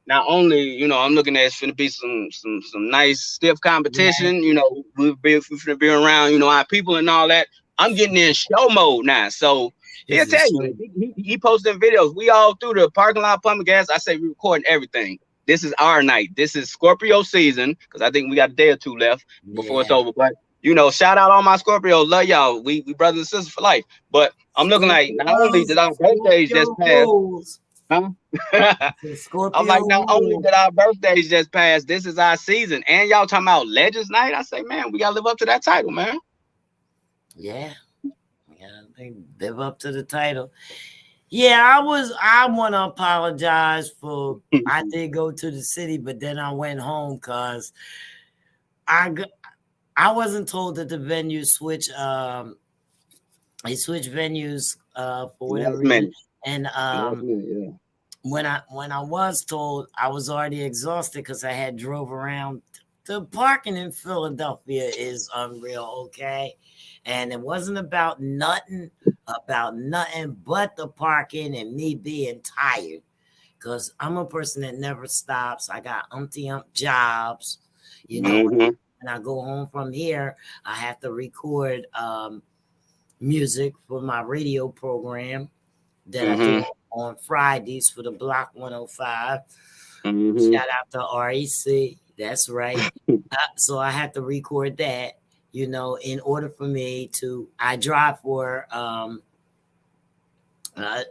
not only, you know, I'm looking at it's gonna be some nice stiff Right. competition. You know, we're finna be around, you know, our people and all that. I'm getting in show mode now. So he'll This is tell so. you, he posting videos. We all through the parking lot pumping gas. I say we recording everything. This is our night. This is Scorpio season because I think we got a day or two left before it's Yeah. over. But you know, shout out all my Scorpios. Love y'all. We brothers and sisters for life. But I'm looking like not only did our birthdays just Scorpio pass, rules. huh? I'm Scorpio like, not only rules. did our birthdays just pass, this is our season, and y'all talking about Legends Night. I say, man, we gotta live up to that title, man. Yeah. Yeah, they live up to the title. Yeah, I want to apologize for I did go to the city, but then I went home because I I wasn't told that the venue switched. They switched venues for whatever Last reason. minute. And Last minute, yeah. when I was told, I was already exhausted because I had drove around. The parking in Philadelphia is unreal, okay? And it wasn't about nothing but the parking and me being tired. Because I'm a person that never stops. I got umpty jobs, you know. Mm-hmm. And I go home from here, I have to record music for my radio program that I do on Fridays for the Block 105. Shout out to REC. That's right. So I have to record that, you know, in order for me to, I drive for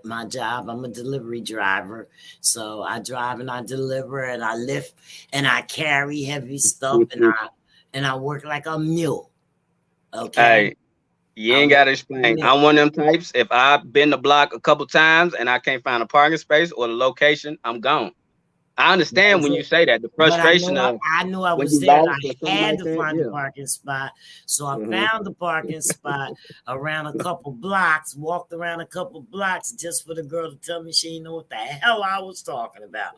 my job. I'm a delivery driver. So I drive and I deliver and I lift and I carry heavy stuff and I work like a mule. Okay. Hey, you ain't got to explain. I'm one of them types. If I've been the block a couple times and I can't find a parking space or the location, I'm gone. I understand when you say that, the frustration of I knew I when was you there. lost or I something had like to that. find a Yeah. parking spot. So I found the parking spot around a couple blocks, walked around a couple blocks just for the girl to tell me she didn't know what the hell I was talking about.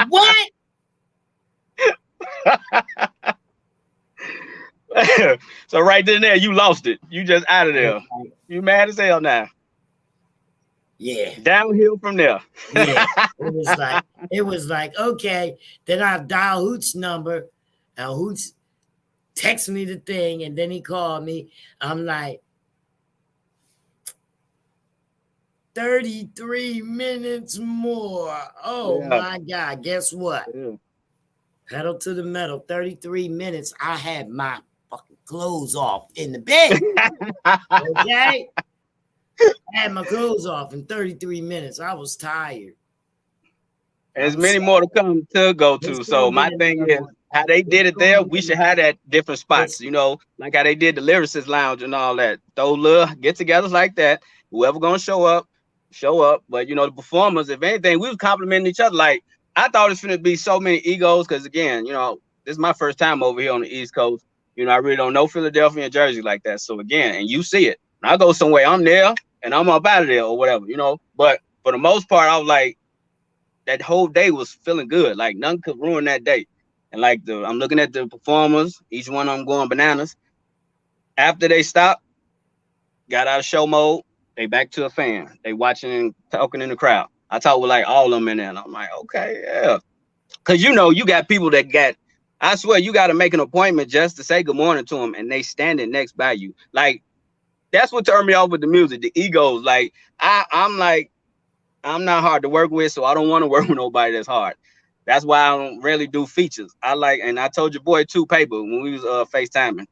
What? So right then there, you lost it. You just out of there. You mad as hell now. Yeah. Downhill from there. Yeah. It was like, okay. Then I dial Hoot's number and Hoot's text me the thing and then he called me. I'm like, 33 minutes more. Oh my God. Guess what? Yeah. Pedal to the metal. 33 minutes. I had my fucking clothes off in the bed. Okay? I had my clothes off in 33 minutes. I was tired. There's many more to come to go to. So my thing is, how they did it there, we should have that different spots, you know, like how they did the Lyricist Lounge and all that. Those little get-togethers like that. Whoever gonna show up. But you know, the performers, if anything, we was complimenting each other. Like, I thought it's gonna be so many egos, because again, you know, this is my first time over here on the East Coast. You know, I really don't know Philadelphia and Jersey like that. So again, and you see it. When I go somewhere, I'm there and I'm up out of there or whatever, you know. But for the most part, I was like, that whole day was feeling good. Like nothing could ruin that day. And like I'm looking at the performers, each one of them going bananas. After they stopped, got out of show mode, they back to a fan. They watching and talking in the crowd. I talk with like all of them in there. And I'm like, okay, yeah. Cause you know, you got people that I swear you got to make an appointment just to say good morning to them and they standing next by you. Like, that's what turned me off with the music, the egos. Like, I'm like, I'm not hard to work with, so I don't want to work with nobody that's hard. That's why I don't really do features. And I told your boy too, Paper, when we was FaceTiming.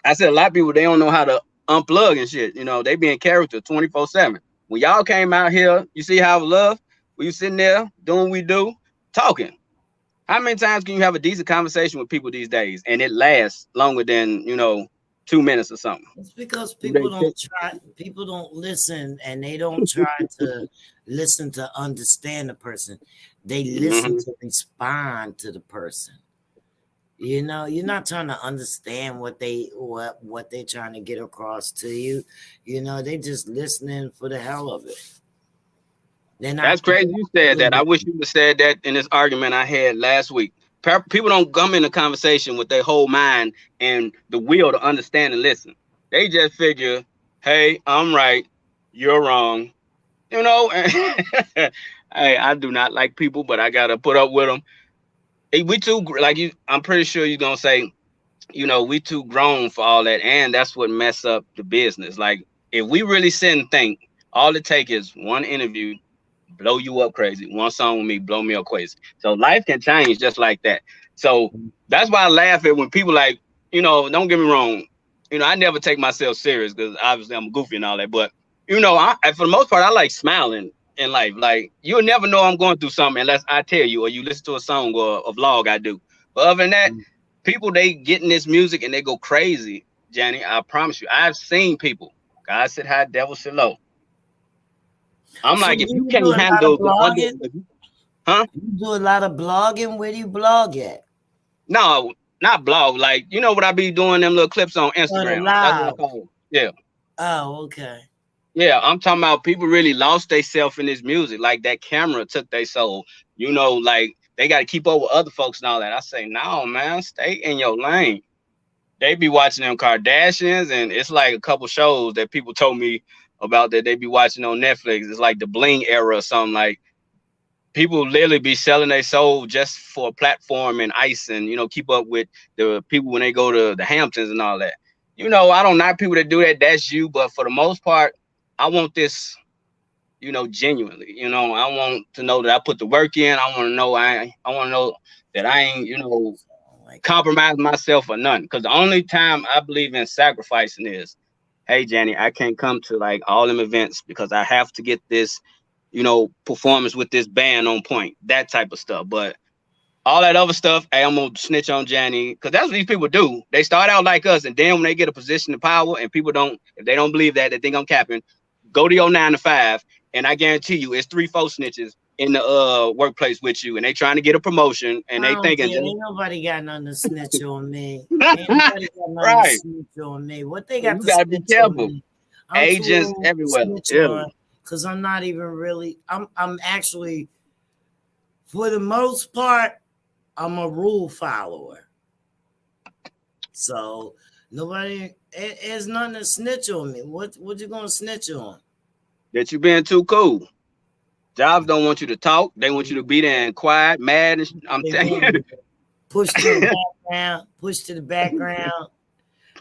I said a lot of people, they don't know how to unplug and shit. You know, they be in character 24/7. When y'all came out here, you see how I love? We was sitting there doing what we do, talking. How many times can you have a decent conversation with people these days and it lasts longer than, you know, 2 minutes or something? It's because people don't listen, and they don't try to listen to understand the person. They listen to respond to the person. You know, you're not trying to understand what they're trying to get across to you. You know, they just listening for the hell of it. That's crazy you said that. I wish you would have said that in this argument I had last week. People don't come in a conversation with their whole mind and the will to understand and listen. They just figure, hey, I'm right, you're wrong. You know, hey, I do not like people, but I got to put up with them. Hey, we too, like you, I'm pretty sure you're going to say, you know, we too grown for all that. And that's what mess up the business. Like, if we really sit and think, all it take is one interview, blow you up crazy. One song with me, blow me up crazy. So life can change just like that. So that's why I laugh at when people like, you know, don't get me wrong. You know, I never take myself serious because obviously I'm goofy and all that. But, you know, for the most part, I like smiling in life. Like, you'll never know I'm going through something unless I tell you or you listen to a song or a vlog I do. But other than that, people, they get in this music and they go crazy, Johnny. I promise you. I've seen people. God sit high, devil sit low. I'm so like, if you can't handle You do a lot of blogging. Where do you blog at? No, not blog, like you know what I be doing them little clips on Instagram. That's what I live. call it. Yeah. Oh, okay. Yeah, I'm talking about people really lost themselves in this music. Like that camera took their soul. You know, like they got to keep up with other folks and all that. I say, no, man, stay in your lane. They be watching them Kardashians, and it's like a couple shows that people told me about that they be watching on Netflix. It's like the Bling era or something. Like people literally be selling their soul just for a platform and ice, and you know, keep up with the people when they go to the Hamptons and all that. You know, I don't knock people that do that. That's you, but for the most part, I want this, you know, genuinely. You know, I want to know that I put the work in. I want to know I want to know that I ain't, you know, compromise myself or nothing. Because the only time I believe in sacrificing is, hey, Jenny, I can't come to like all them events because I have to get this, you know, performance with this band on point. That type of stuff. But all that other stuff, hey, I'm gonna snitch on Johnny because that's what these people do. They start out like us, and then when they get a position of power, and people don't, if they don't believe that, they think I'm capping. Go to your 9 to 5, and I guarantee you, it's 3-4 snitches in the workplace with you, and they trying to get a promotion, and they thinking, ain't nobody got nothing to snitch on me. Ain't nobody got nothing right? to snitch on me. What they got You to gotta be snitch on careful. me? Agents everywhere. Yeah. Because I'm not even really. I'm actually, for the most part, I'm a rule follower. So nobody, there's nothing to snitch on me. What you gonna snitch on? That you being too cool. Jobs don't want you to talk. They want you to be there and quiet, mad. And I'm telling you. Push to the background. Push to the background.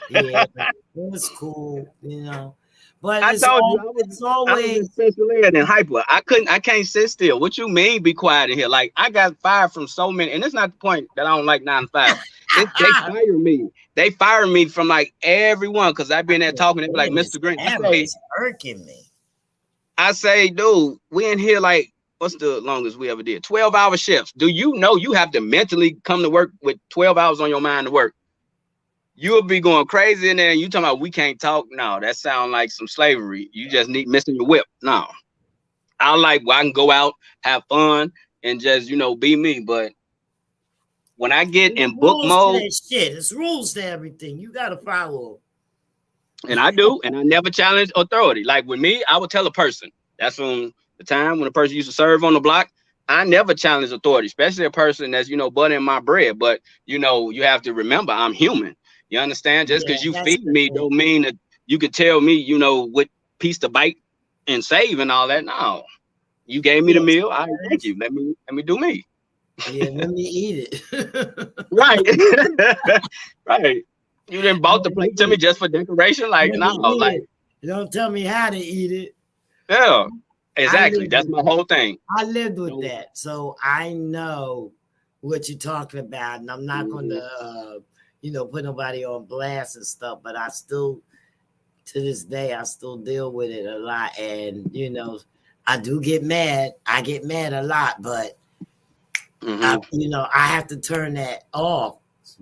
Yeah, it's cool, you know. But I it's told always, you I was it's always in special ed and hyper. I can't sit still. What you mean be quiet in here? Like I got fired from so many, and it's not the point that I don't like 9 to 5. They fire me. They fire me from like everyone because I've been there talking. They be like, Mr. Green. It's irking me. I say, dude, we in here like, what's the longest we ever did? 12-hour shifts. Do you know you have to mentally come to work with 12 hours on your mind to work? You'll be going crazy in there and you talking about we can't talk. No, that sounds like some slavery. You just need missing your whip. No. I like I can go out, have fun, and just, you know, be me. But when I get in book mode, shit, it's rules to everything. You gotta follow. and I do, and I never challenge authority. Like with me, I would tell a person. That's from the time when a person used to serve on the block. I never challenge authority, especially a person that's, you know, buttering my bread. But, you know, you have to remember I'm human. You understand? Just because you feed me don't mean that you could tell me, you know, what piece to bite and save and all that. No. You gave me the meal. I thank you. Let me do me. Yeah, let me eat it. Right. Right. You didn't bought the plate to me just for decoration? Like, no, like don't tell me how to eat it. Yeah, exactly. That's my whole thing. I lived with that. So I know what you're talking about. And I'm not gonna you know, put nobody on blast and stuff, but I still to this day I still deal with it a lot. And you know, I do get mad. I get mad a lot, but you know, I have to turn that off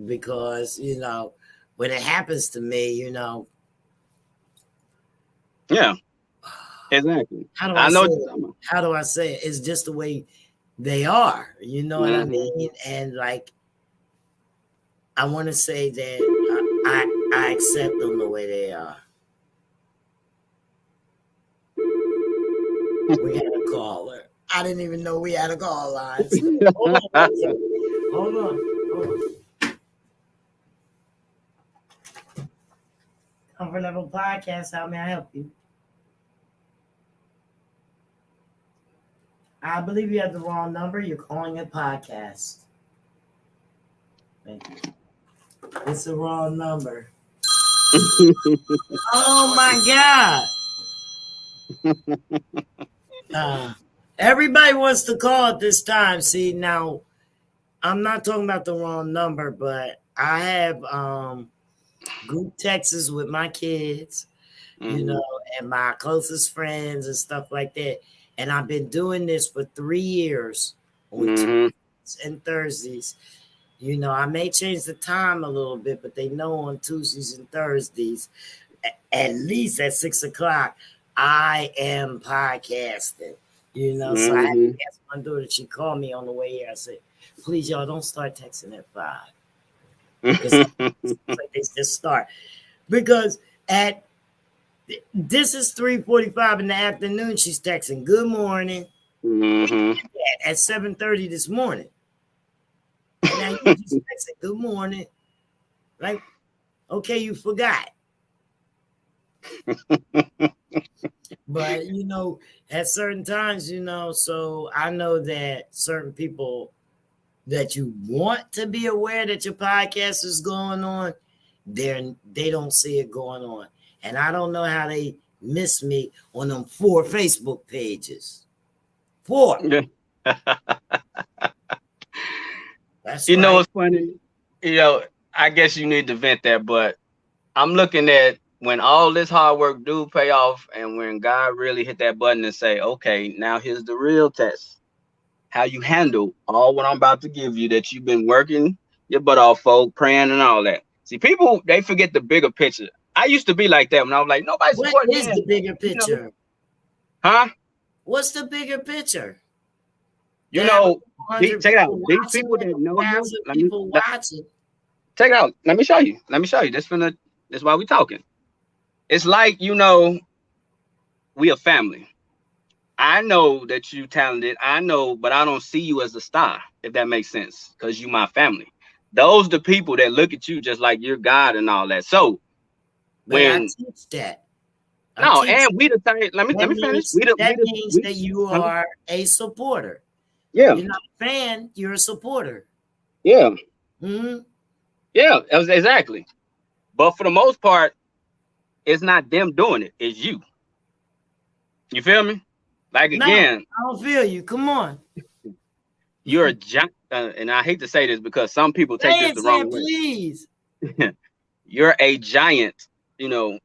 because, you know, when it happens to me, you know. Yeah, exactly. How do I say it? It's just the way they are. You know what I mean? And like, I want to say that I accept them the way they are. We had a caller. I didn't even know we had a call line. Hold on. Comfort Level Podcast. How may I help you? I believe you have the wrong number. You're calling a podcast. Thank you. It's the wrong number. Oh my God. Everybody wants to call at this time. See, now I'm not talking about the wrong number, but I have group texts with my kids, you know, and my closest friends and stuff like that. And I've been doing this for 3 years on Tuesdays and Thursdays. You know, I may change the time a little bit, but they know on Tuesdays and Thursdays, at least at 6 o'clock, I am podcasting. You know, so I had to ask my daughter. She called me on the way here. I said, please, y'all, don't start texting at 5. It's like they just start because at this is 3:45 in the afternoon. She's texting, "Good morning." Mm-hmm. At 7:30 this morning. And now you just texting, "Good morning." Like, okay, you forgot. But at certain times, so I know that certain people that you want to be aware that your podcast is going on, they don't see it going on. And I don't know how they miss me on them 4 Facebook pages. 4. That's You know, right. it's funny. I guess you need to vent that, but I'm looking at when all this hard work do pay off, and when God really hit that button and say, "Okay, now here's the real test: how you handle all what I'm about to give you that you've been working your butt off for, praying and all that." See, people, they forget the bigger picture. I used to be like that when I was like, nobody What supporting is me. the bigger picture? Huh? What's the bigger picture? Check it out. These people that know you, people watching. check it out. Let me show you. That's why we talking. It's like, we a family. I know that you talented. I know, but I don't see you as a star, if that makes sense, because you my family. Those the people that look at you just like you're God and all that. So But I when teach that. we the same. Let me finish. That means that you are a supporter. Yeah. You're not a fan. You're a supporter. Yeah. Mm-hmm. Yeah. Exactly. But for the most part, it's not them doing it. It's you. You feel me? Like, again, I don't feel you. Come on. You're a giant, and I hate to say this because some people take this the wrong way. Please. You're a giant. What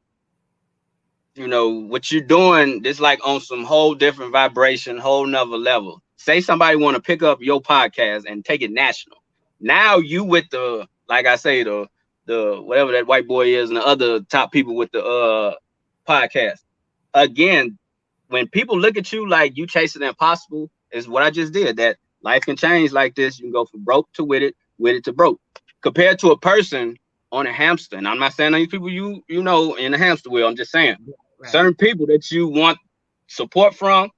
you're doing. This like on some whole different vibration, whole nother level. Say somebody want to pick up your podcast and take it national. Now you with the, like I say, the whatever that white boy is and the other top people with the podcast. Again, when people look at you like you chasing the impossible, is what I just did. That life can change like this. You can go from broke to with it to broke. Compared to a person on a hamster. And I'm not saying these people you know in the hamster wheel. I'm just saying certain people that you want support from,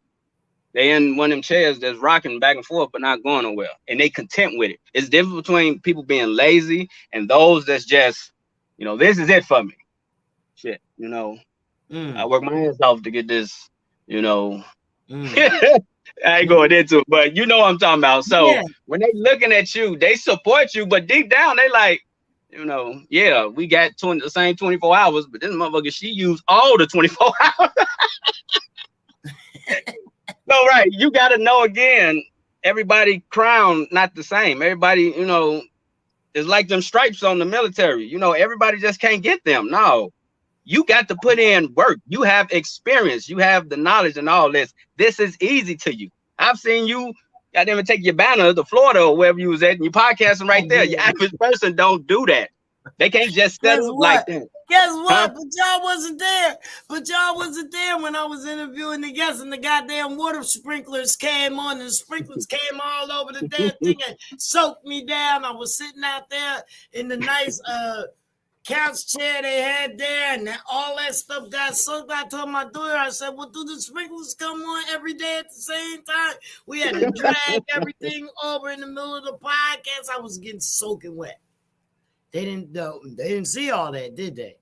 they in one of them chairs that's rocking back and forth but not going nowhere. And they content with it. It's different between people being lazy and those that's just, this is it for me. Shit, I work my ass off to get this, I ain't going into it, but you know what I'm talking about. So when they looking at you, they support you, but deep down they like, we got the same 24 hours, but this motherfucker, she used all the 24 hours. No, right. You got to know, again, everybody crown not the same. Everybody, is like them stripes on the military. Everybody just can't get them. No. You got to put in work. You have experience. You have the knowledge and all this. This is easy to you. I've seen you goddamn take your banner to Florida or wherever you was at and you podcasting right there. Your average person don't do that. They can't just set up like that. Guess what? But y'all wasn't there when I was interviewing the guests and the goddamn water sprinklers came on and the sprinklers came all over the damn thing and soaked me down. I was sitting out there in the nice couch chair they had there, and all that stuff got soaked. I told my daughter, I said, well, do the sprinklers come on every day at the same time? We had to drag everything over in the middle of the podcast. I was getting soaking wet. They didn't see all that, did they?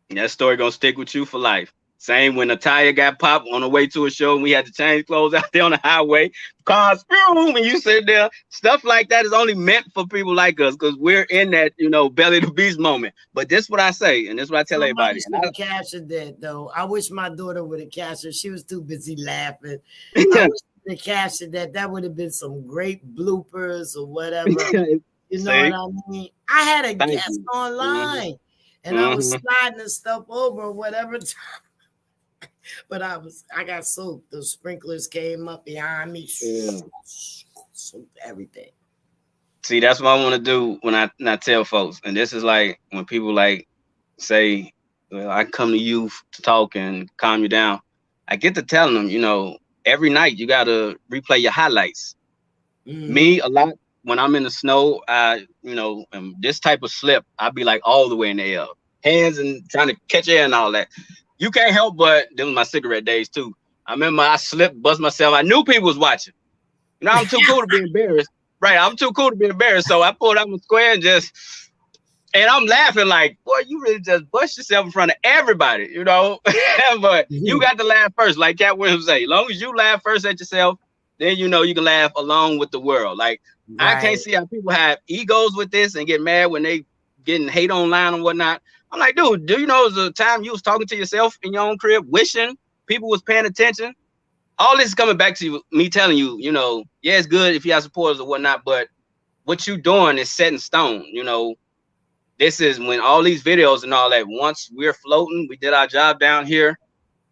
That story gonna stick with you for life. Same when a tire got popped on the way to a show and we had to change clothes out there on the highway. Cars, boom, and you sit there. Stuff like that is only meant for people like us because we're in that, belly to beast moment. But this is what I say, and this is what I tell everybody. I captured that, though. I wish my daughter would have captured. She was too busy laughing. I wish they captured that. That would have been some great bloopers or whatever. You know what I mean? I had a guest online, and I was sliding the stuff over or whatever. But I got soaked. The sprinklers came up behind me, soaked everything. See, that's what I want to do when I tell folks, and this is like when people like say, well, I come to you to talk and calm you down. I get to telling them, every night you got to replay your highlights. Me, a lot. when I'm in the snow, this type of slip, I'd be like all the way in the air, hands and trying to catch air and all that. You can't help but them was my cigarette days too. I remember I slipped, bust myself. I knew people was watching. I'm too cool to be embarrassed. Right, I'm too cool to be embarrassed. So I pulled out my square and I'm laughing like, boy, you really just bust yourself in front of everybody, But you got to laugh first, like Cat Williams say. As long as you laugh first at yourself, then you can laugh along with the world. Like, right. I can't see how people have egos with this and get mad when they getting hate online and whatnot. I'm like, dude, do you know it was a time you was talking to yourself in your own crib, wishing people was paying attention? All this is coming back to me telling you, yeah, it's good if you have supporters or whatnot, but what you doing is set in stone. This is when all these videos and all that, once we're floating, we did our job down here,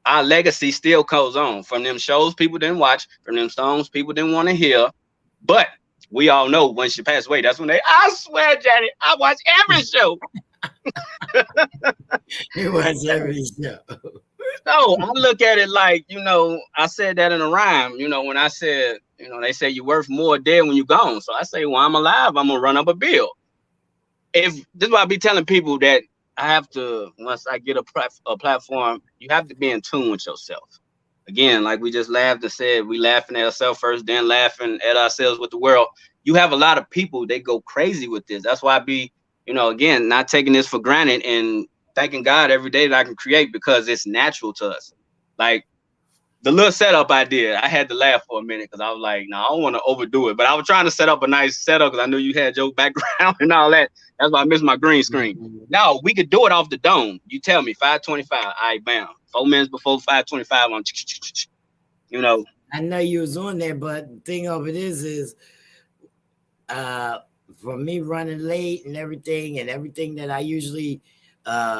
our legacy still goes on. From them shows people didn't watch, from them songs people didn't want to hear. But we all know once you pass away, that's when I swear, Janet, I watch every show. You watch every show. So I look at it like, I said that in a rhyme, when I said, they say you're worth more dead when you're gone. So I say, well, I'm alive, I'm going to run up a bill. This is why I be telling people that I have to, once I get a platform, you have to be in tune with yourself. Again, like we just laughed and said, we laughing at ourselves first, then laughing at ourselves with the world. You have a lot of people, they go crazy with this. That's why I be, again, not taking this for granted and thanking God every day that I can create because it's natural to us. Like the little setup I did, I had to laugh for a minute because I was like, no, I don't want to overdo it. But I was trying to set up a nice setup because I knew you had your background and all that. That's why I missed my green screen. Mm-hmm. Now we could do it off the dome. You tell me 525. All right, bam. 4 minutes before 525. I know you was on there, but the thing of it is for me running late and everything that I usually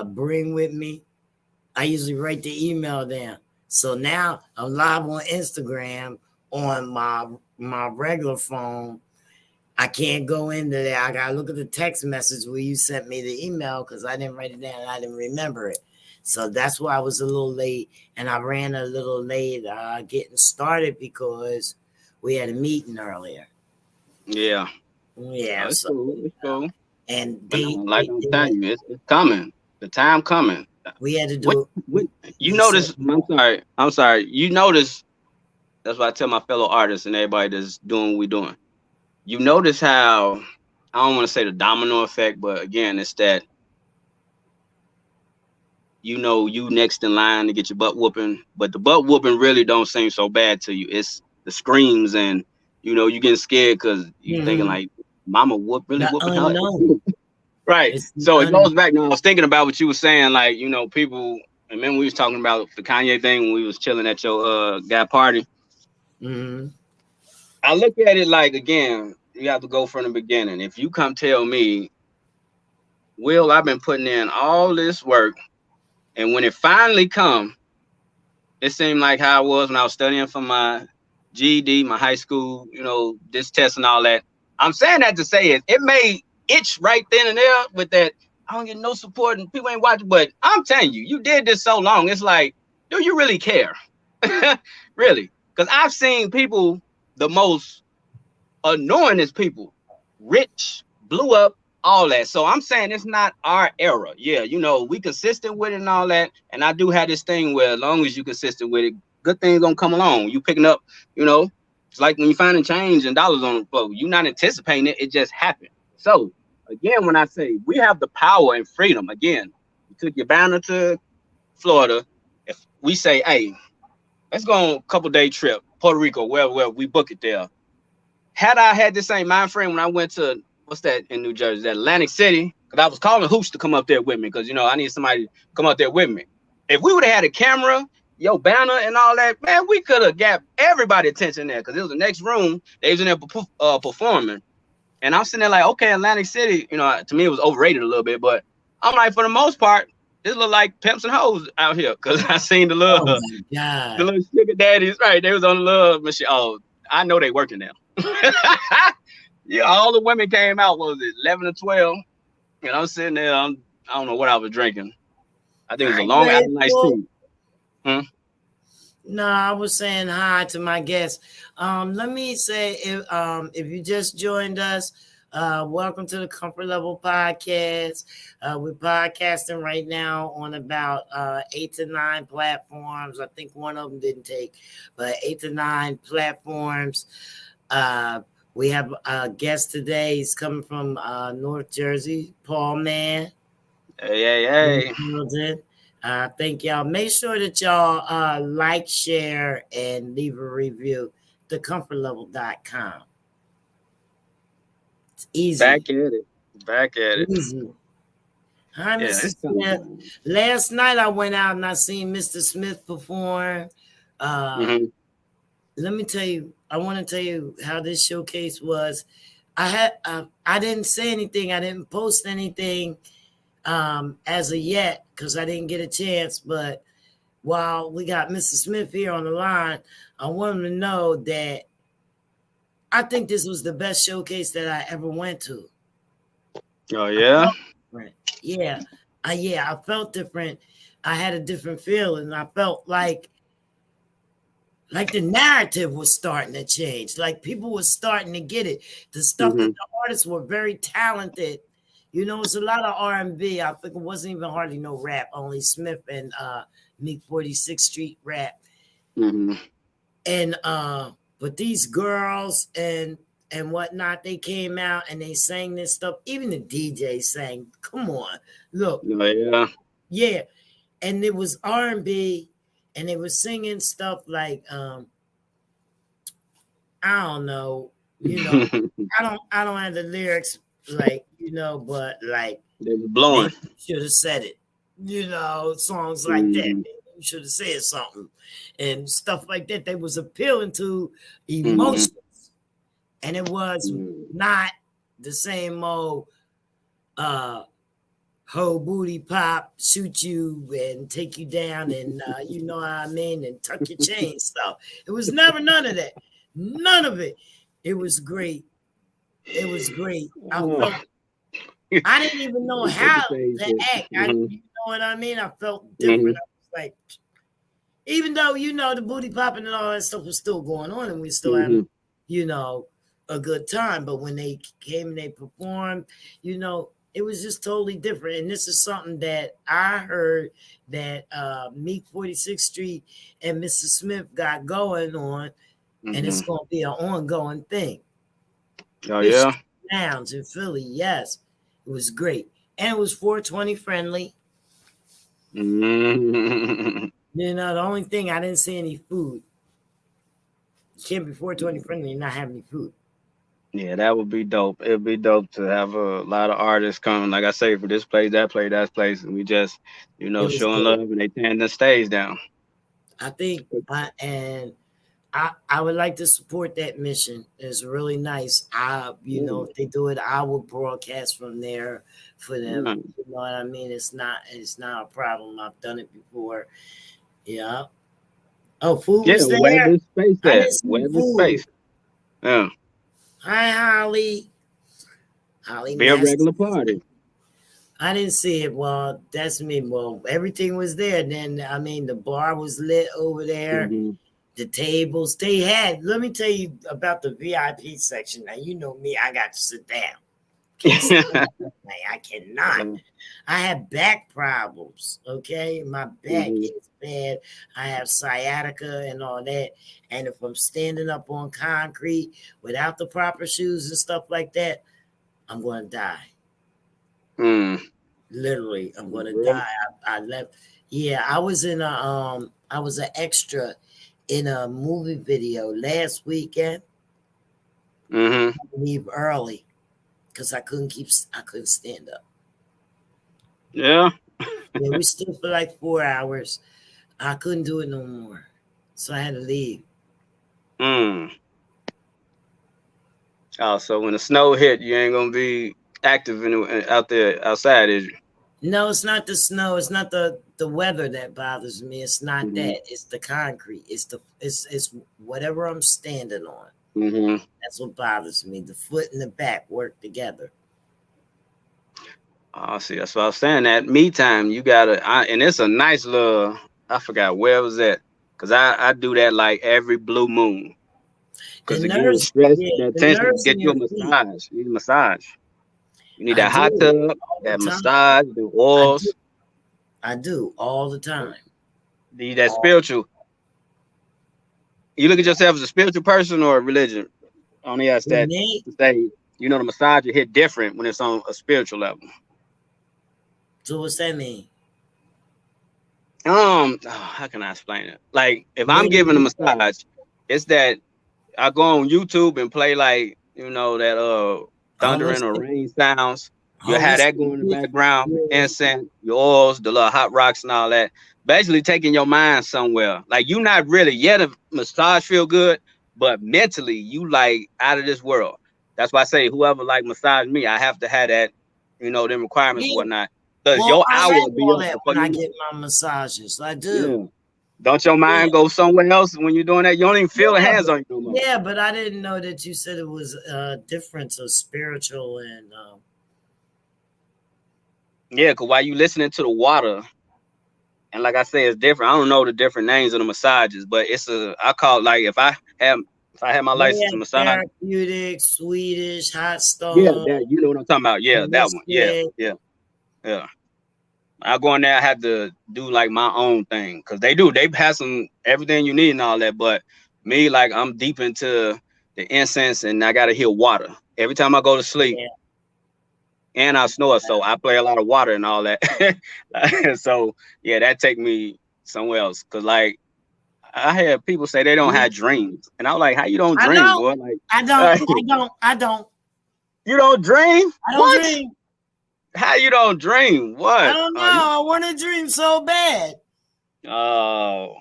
bring with me, I usually write the email down. So now I'm live on Instagram on my regular phone. I can't go into there. I gotta look at the text message where you sent me the email because I didn't write it down and I didn't remember it. So that's why I was a little late, and I ran a little late getting started because we had a meeting earlier. Yeah. Yeah. It's cool. It's cool. And I'm telling you, it's coming. The time coming. We had to do it. You notice? I'm sorry. You notice? That's why I tell my fellow artists and everybody that's doing what we're doing. You notice how, I don't want to say the domino effect, but again, it's that, you next in line to get your butt whooping, but the butt whooping really don't seem so bad to you. It's the screams and, you getting scared because you're thinking like, mama whooping her. Right. So it goes back. Now I was thinking about what you were saying, like, people, and then we was talking about the Kanye thing when we was chilling at your guy party. Mm-hmm. I look at it like, again, you have to go from the beginning. If you come tell me, Will, I've been putting in all this work, and when it finally come, it seemed like how I was when I was studying for my GED, my high school, this test and all that. I'm saying that to say it may itch right then and there with that, I don't get no support and people ain't watching, but I'm telling you, you did this so long. It's like, do you really care? Really? Because I've seen people, the most annoyingest people, rich, blew up, all that. So I'm saying it's not our era. Yeah, we consistent with it and all that. And I do have this thing where as long as you consistent with it, good things gonna come along. You picking up, it's like when you finding change and dollars on the floor. You're not anticipating it, it just happened. So again, when I say we have the power and freedom, again, you took your banner to Florida. If we say, hey, let's go on a couple-day trip, Puerto Rico, wherever we book it there. Had I had the same mind frame when I went to, what's that in New Jersey, that Atlantic City, because I was calling Hoops to come up there with me because, I need somebody to come up there with me. If we would have had a camera, your banner and all that, man, we could have got everybody's attention there because it was the next room. They was in there performing. And I'm sitting there like, okay, Atlantic City, to me, it was overrated a little bit. But I'm like, for the most part, this look like pimps and hoes out here because I seen the little sugar daddies. Right. They was on the little machine. Oh, I know they working now. Yeah, all the women came out, what was it, 11 or 12? And I'm sitting there, I don't know what I was drinking. I think it was a Long Island iced tea. No, I was saying hi to my guests. Let me say if you just joined us, welcome to the Comfort Level Podcast. We're podcasting right now on about 8 to 9 platforms. I think one of them didn't take, but 8 to 9 platforms. Uh, we have a guest today. He's coming from North Jersey, PAWMAN. Hey, hey, hey. Thank y'all. Make sure that y'all like, share, and leave a review. Thecomfortlevel.com. It's easy. Back at it. Back at it. Easy. Hi, Yeah, Mr. it's coming Smith. down. Last night I went out and I seen Mr. Smith perform. Mm-hmm. Let me tell you, I want to tell you how this showcase was. I didn't say anything. I didn't post anything as of yet because I didn't get a chance. But while we got Mr. Smith here on the line, I want him to know that I think this was the best showcase that I ever went to. Oh yeah. Yeah, I felt different. I had a different feeling. I felt like the narrative was starting to change. Like people were starting to get it. The stuff that the artists were very talented. You know, it's a lot of R&B. I think it wasn't even hardly no rap. Only Smith and Meek 46th Street rap. Mm-hmm. And but these girls and whatnot, they came out and they sang this stuff. Even the DJ sang. Come on, look. Oh yeah. Yeah, and it was R&B, and they were singing stuff like I don't know, you know, I don't have the lyrics like, you know, but like They were blowing. Should have said it, you know, songs like that. You should have said something and stuff like that. They was appealing to emotions, and it was not the same old whole booty pop, shoot you and take you down, and you know what I mean, and tuck your chain stuff. It was never none of that. None of it. It was great. It was great. I didn't even know how to act. You know what I mean? I felt different. I was like, even though, you know, the booty popping and all that stuff was still going on, and we still having, you know, a good time. But when they came and they performed, you know, it was just totally different. And this is something that I heard that Meek 46th Street and Mr. Smith got going on, and it's going to be an ongoing thing. Oh, yeah. Sounds in Philly, yes. It was great. And it was 420 friendly. You know, the only thing, I didn't see any food. You can't be 420 friendly and not have any food. Yeah, that would be dope. It'd be dope to have a lot of artists come, like I say, for this place, that place, and we just, you know, showing love, and they tearing the stage down. I think, I would like to support that mission. It's really nice. You know, if they do it, I will broadcast from there for them. You know what I mean? It's not a problem. I've done it before. Yeah. Oh, food was there. Wherever space at. Wherever space. Yeah. Hi, Holly. Holly, be a regular party. I didn't see it. Well, that's me. Well, everything was there. Then, I mean, the bar was lit over there. The tables they had. Let me tell you about the VIP section. Now, you know me. I got to sit down. I cannot. I have back problems. Okay, my back is bad. I have sciatica and all that. And if I'm standing up on concrete without the proper shoes and stuff like that, I'm going to die. Literally, I'm going to die. I left. Yeah, I was in I was an extra in a movie video last weekend. I leave early because I couldn't stand up. Yeah. We stood for like 4 hours. I couldn't do it no more, so I had to leave. Oh, so when the snow hit, you ain't gonna be active out there outside, is you? No, it's not the snow. It's not the weather that bothers me. It's not that. It's the concrete. It's whatever I'm standing on. That's what bothers me. The foot and the back work together. Oh, see, that's what I was saying. That me time, you gotta, and it's a nice little. I forgot where it was at. Cause I do that like every blue moon. The Cause again, nerves, stress, yeah, that the tension, nerves get in you your a feet. massage. You need a massage. You need I that hot do tub, all the that time. massage, the I do. oils, I do all the time. that All spiritual. You look at yourself as a spiritual person or a religion. Only ask with that me. to say, the massage you hit different when it's on a spiritual level. So what's that mean? How can I explain it? Like if I'm When giving a you massage, it's that I go on YouTube and play like, that thundering or holistic, rain sounds. You'll have that holistic, going in the background, yeah, incense, your oils, the little hot rocks and all that. Basically taking your mind somewhere. Like you not really yet a massage feel good, but mentally you like out of this world. That's why I say whoever like massage me, I have to have that, them requirements and yeah. whatnot. Because Well, your I hour have will be all up that before when I you know get it. my massages. I do. Yeah. Don't your Yeah, mind go somewhere else when you're doing that? You don't even feel the yeah, hands but on you no more. yeah, but I didn't know that you said it was a difference of spiritual and Yeah, because while you listening to the water, and like I say, it's different. I don't know the different names of the massages, but I call it like if I had my they license to have massage. therapeutic, Swedish, hot Yeah, stone, that you know what I'm talking about. Yeah, that one. Yeah, holistic. yeah, yeah. I go in there, I have to do like my own thing because they have some everything you need and all that. But me, like I'm deep into the incense and I gotta hear water. Every time I go to sleep Yeah, and I snore, so I play a lot of water and all that. So yeah, that take me somewhere else. Cause like I had people say they don't yeah. have dreams. And I was like, how you don't I dream, don't. boy? Like I don't. I don't. I don't. you don't dream? I don't What? dream. How you don't dream? I What? don't know. Oh, you I want to dream so bad. oh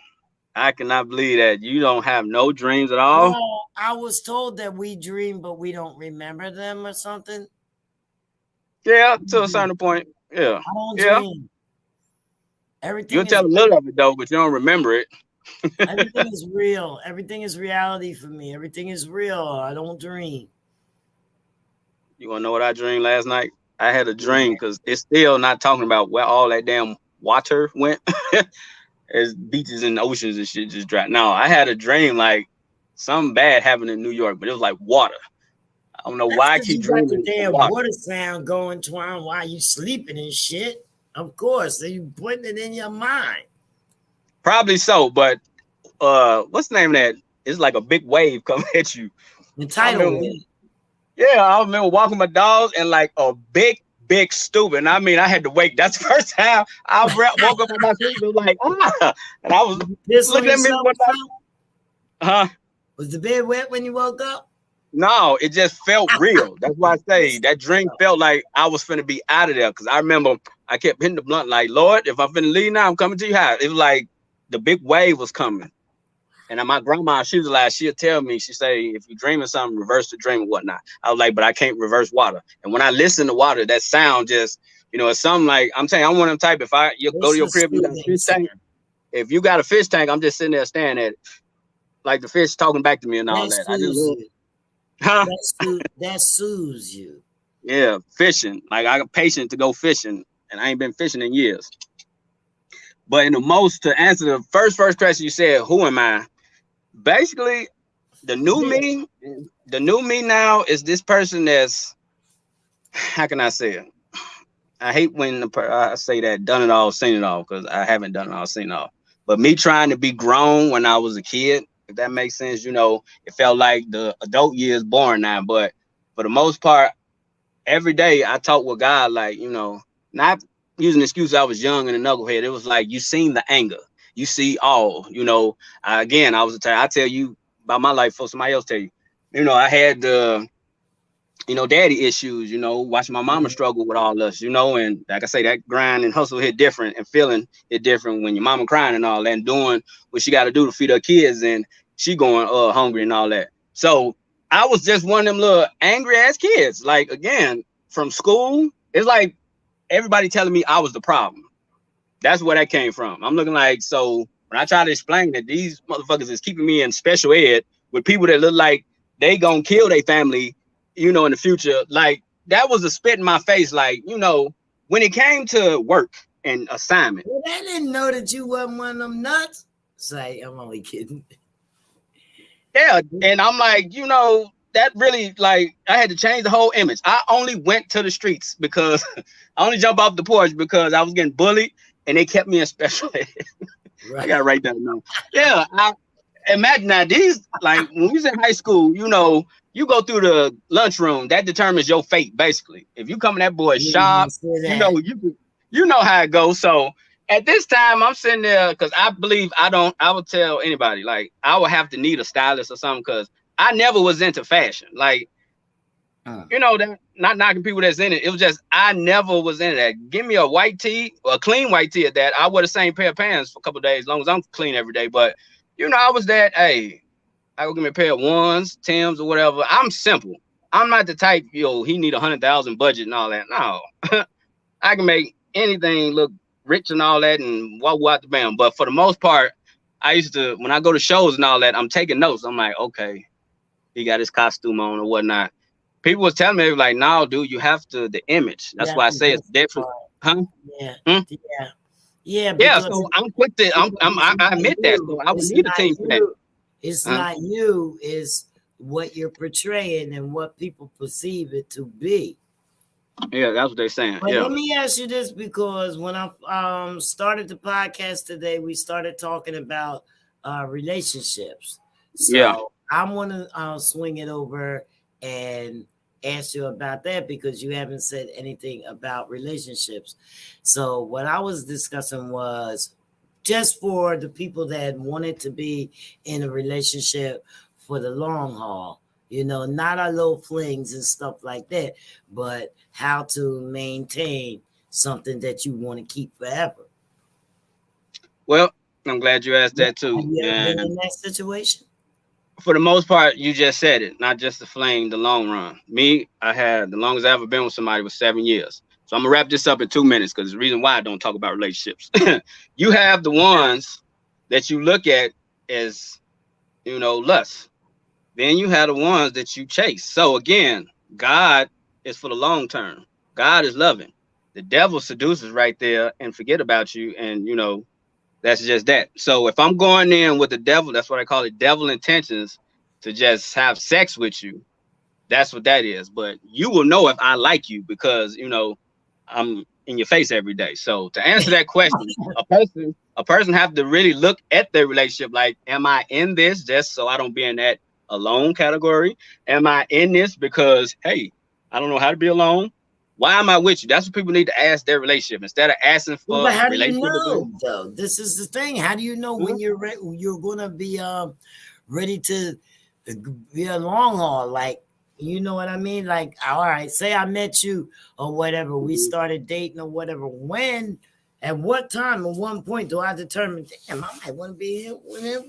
I cannot believe that you don't have no dreams at all. Well, I was told that we dream, but we don't remember them or something. Yeah, to a Mhm. certain point. Yeah. I don't Yeah. dream. You'll Everything is tell a little of it though, but you don't remember it. everything is real. Everything is reality for me. Everything is real. I don't dream. You wanna know what I dreamed last night? I had a dream because it's still not talking about where all that damn water went. As beaches and oceans and shit just dry. No, I had a dream like something bad happened in New York, but it was like water. I don't know That's why I because keep you got the dreaming of damn water. water sound going twine while you sleeping and shit. Of course, so you putting it in your mind. Probably so, but what's the name of that? It's like a big wave coming at you. I remember, Entitlement. yeah, I remember walking my dogs and like a big stupid. And I mean, I had to wake. That's the first time I woke up on my sleep. It was like, and I was Did you piss on looking at me yourself one or night, something? huh? Was the bed wet when you woke up? No, it just felt real. That's why I say that dream felt like I was finna be out of there. Cause I remember I kept hitting the blunt like, Lord, if I'm finna leave now, I'm coming to your house. It was like the big wave was coming. And my grandma, she was like, she'll tell me, she say, if you're dreaming something, reverse the dream and whatnot. I was like, but I can't reverse water. And when I listen to water, that sound just, it's something like, I'm saying, I'm one of them type, if you go to It's your a crib, you got a soothing fish tank. sound. If you got a fish tank, I'm just sitting there staring at it. Like the fish talking back to me and all That that. I just soothes love, you. huh? That soothes you. Yeah, fishing. Like I got patient to go fishing, and I ain't been fishing in years. But to answer the first question you said, who am I? Basically, the new Yeah. me, the new me now is this person that's, how can I say it? I hate when I say that, done it all, seen it all, because I haven't done it all, seen it all. But me trying to be grown when I was a kid, if that makes sense, it felt like the adult years boring now. But for the most part, every day I talk with God, like, not using the excuse I was young and a knucklehead. It was like, you seen the anger. You see all, again, I tell you about my life before somebody else tell you. I had the, daddy issues, watching my mama struggle with all us, and like I say, that grind and hustle hit different and feeling it different when your mama crying and all that and doing what she got to do to feed her kids and she going hungry and all that. So I was just one of them little angry ass kids. Like, again, from school, it's like everybody telling me I was the problem. That's where that came from. I'm looking like, so when I try to explain that these motherfuckers is keeping me in special ed with people that look like they gonna kill their family, in the future, like that was a spit in my face. Like, when it came to work and assignment. Well, I didn't know that you wasn't one of them nuts. Say, I'm only kidding. Yeah, and I'm like, that really, like, I had to change the whole image. I only went to the streets because I only jumped off the porch because I was getting bullied, and they kept me in special ed. I Right. gotta write that down. Yeah, imagine that. These, like, when we was in high school, you go through the lunchroom, that determines your fate, basically. If you come in that boy's You shop, say you that. know you know how it goes. So at this time, I'm sitting there because I believe I would tell anybody, like, I would have to need a stylist or something because I never was into fashion. Like, that, not knocking people that's in it. It was just I never was into that. Give me a white tee, a clean white tee at that. I wear the same pair of pants for a couple of days, as long as I'm clean every day. But I was that. Hey, I go give me a pair of ones, Tims, or whatever. I'm simple. I'm not the type, he need 100,000 budget and all that. No, I can make anything look rich and all that and walk out the band. But for the most part, I used to, when I go to shows and all that, I'm taking notes. I'm like, okay, he got his costume on or whatnot. People was telling me, like, no, dude, you have to, the image. You That's have why I to say it's different. justify. Huh? Yeah. Hmm? Yeah. Yeah, Yeah, because so I'm quick to, it's I not admit that. you. So I would It's need a not team for that. you. It's Huh? not you. It's what you're portraying and what people perceive it to be. Yeah, that's what they're saying. But Yeah. let me ask you this, because when I started the podcast today, we started talking about relationships. Yeah. So I want to swing it over and ask you about that, because you haven't said anything about relationships. So what I was discussing was just for the people that wanted to be in a relationship for the long haul, not our little flings and stuff like that, but how to maintain something that you want to keep forever. Well, I'm glad you asked that Have too. you ever been And in that situation? for the most part, you just said it, not just the flame, the long run. Me, I had the longest I ever been with somebody was 7 years. So I'm gonna wrap this up in 2 minutes because the reason why I don't talk about relationships. You have the ones that you look at as, lust. Then you have the ones that you chase. So again, God is for the long term. God is loving. The devil seduces right there and forget about you. And that's just that. So if I'm going in with the devil, that's what I call it, devil intentions to just have sex with you. That's what that is. But you will know if I like you because I'm in your face every day. So to answer that question, a person have to really look at their relationship. Like, am I in this just so I don't be in that alone category? Am I in this because, hey, I don't know how to be alone? Why am I with you? That's what people need to ask their relationship instead of asking Well, for but how do you relationship advice. know though? This is the thing. How do you know when you're gonna be ready to be a long haul? Like, you know what I mean? Like, all right, say I met you or whatever, we started dating or whatever. When, at what time, at one point do I determine, damn, I might want to be here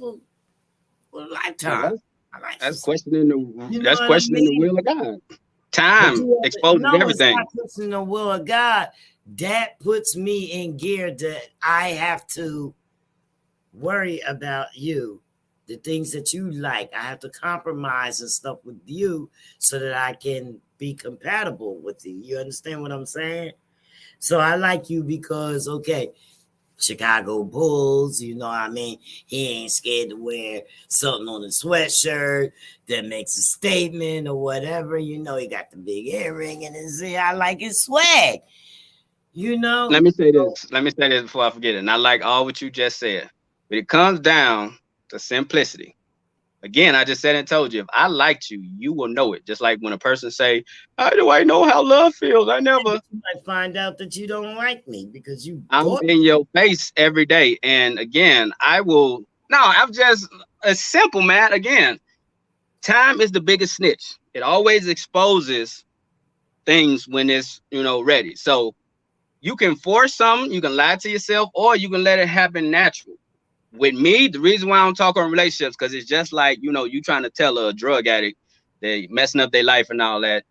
for a lifetime? I like That's this. questioning You know that's what I questioning the mean? will of God. But Time you have to, exposes no, it's everything. not pushing the will of God. That puts me in gear that I have to worry about you, the things that you like. I have to compromise and stuff with you so that I can be compatible with you. You understand what I'm saying? So I like you because, okay, Chicago Bulls, you know what I mean? He ain't scared to wear something on his sweatshirt that makes a statement or whatever. He got the big earring in his ear. I like his swag, Let me say So, this. Let me say this before I forget it. And I like all what you just said. But it comes down to simplicity. Again, I just said and told you, if I liked you, you will know it. Just like when a person say, how do I know how love feels? I never. you might find out that you don't like me because you I'm thought in your face every day. And again, I'm just a simple man. Again, time is the biggest snitch. It always exposes things when it's, ready. So you can force something, you can lie to yourself, or you can let it happen natural. With me, the reason why I don't talk on relationships, because it's just like, you trying to tell a drug addict they messing up their life and all that,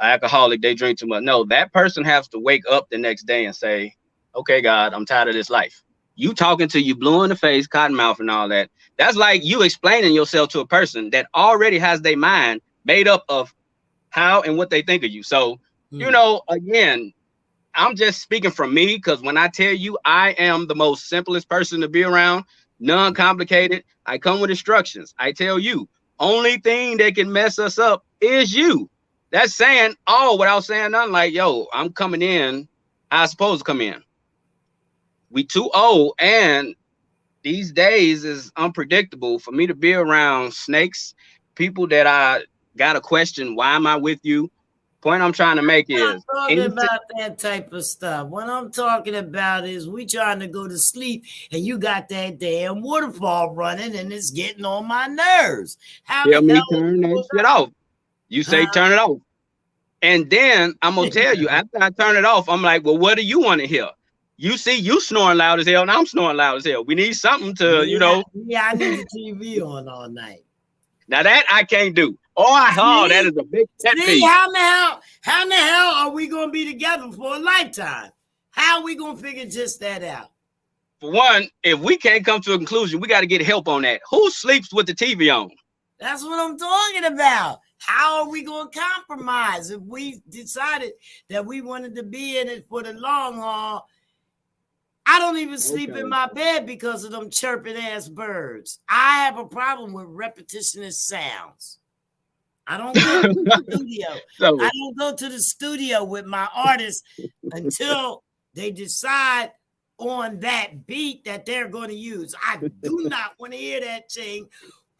alcoholic, they drink too much. No, that person has to wake up the next day and say, okay, God, I'm tired of this life. You talking to you blue in the face, cotton mouth and all that. That's like you explaining yourself to a person that already has their mind made up of how and what they think of you. So, again, I'm just speaking from me because when I tell you I am the most simplest person to be around, non-complicated. I come with instructions. I tell you, only thing that can mess us up is you. That's saying all without saying nothing. Like, yo, I'm coming in. I supposed to come in. We too old, and these days is unpredictable for me to be around snakes, people that I got to question. Why am I with you? Point I'm trying to make I'm not is talking about that type of stuff. What I'm talking about is we trying to go to sleep and you got that damn waterfall running and it's getting on my nerves. How the tell me hell turn that shit off. You say turn it off. And then I'm gonna tell you, after I turn it off, I'm like, well, what do you want to hear? You see, you snoring loud as hell, and I'm snoring loud as hell. We need something to, Yeah, I need the TV on all night. Now that I can't do. That is a big pet See, peeve. how in the hell are we gonna be together for a lifetime? How are we gonna figure just that out? For one, if we can't come to a conclusion, we got to get help on that. Who sleeps with the TV on? That's what I'm talking about. How are we going to compromise if we decided that we wanted to be in it for the long haul? I don't even sleep in my bed because of them chirping ass birds. I have a problem with repetitious sounds. I don't go to the studio. I don't go to the studio with my artists until they decide on that beat that they're going to use. I do not want to hear that thing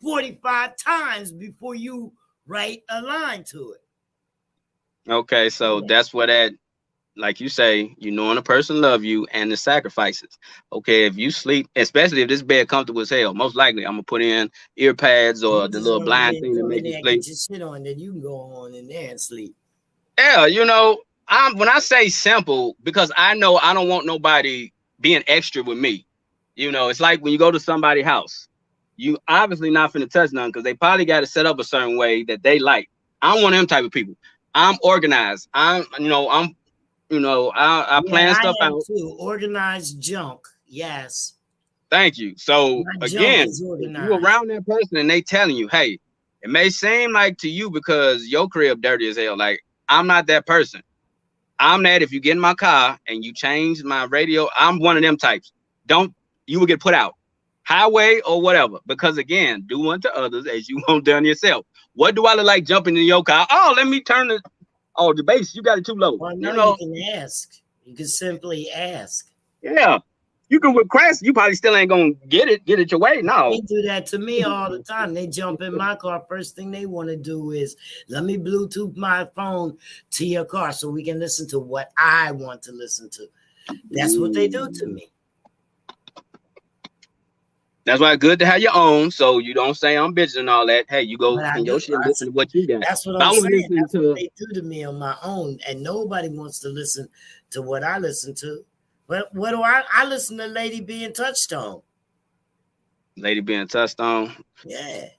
45 times before you write a line to it. Okay, so that's what that, like you say, you knowing a person love you and the sacrifices. Okay, if you sleep, especially if this bed comfortable as hell, most likely I'm gonna put in ear pads or the little blind thing that makes you sleep. Get your shit on, then you can go on in there and sleep. Yeah, when I say simple, because I know I don't want nobody being extra with me. It's like when you go to somebody's house. You obviously not finna touch none because they probably got to set up a certain way that they like. I'm one of them type of people. I'm organized. I plan stuff out. Too. Organized junk. Yes. Thank you. So again, if you around that person and they telling you, hey, it may seem like to you because your crib dirty as hell. Like, I'm not that person. I'm that if you get in my car and you change my radio, I'm one of them types. You will get put out. Highway or whatever, because again, do unto others as you want done yourself. What do I look like jumping in your car? Oh, let me turn the bass. You got it too low. Well, no, you can ask. You can simply ask. Yeah, you can request. You probably still ain't gonna get it your way. No, they do that to me all the time. They jump in my car. First thing they want to do is let me Bluetooth my phone to your car so we can listen to what I want to listen to. That's what they do to me. That's why it's good to have your own, so you don't say I'm bitching and all that. Hey, you go in your shit and listen to what you got. That's what I'm saying. That's what they do to me on my own, and nobody wants to listen to what I listen to. But what do I listen to Lady Being Touched On. Lady Being Touched On? Yeah.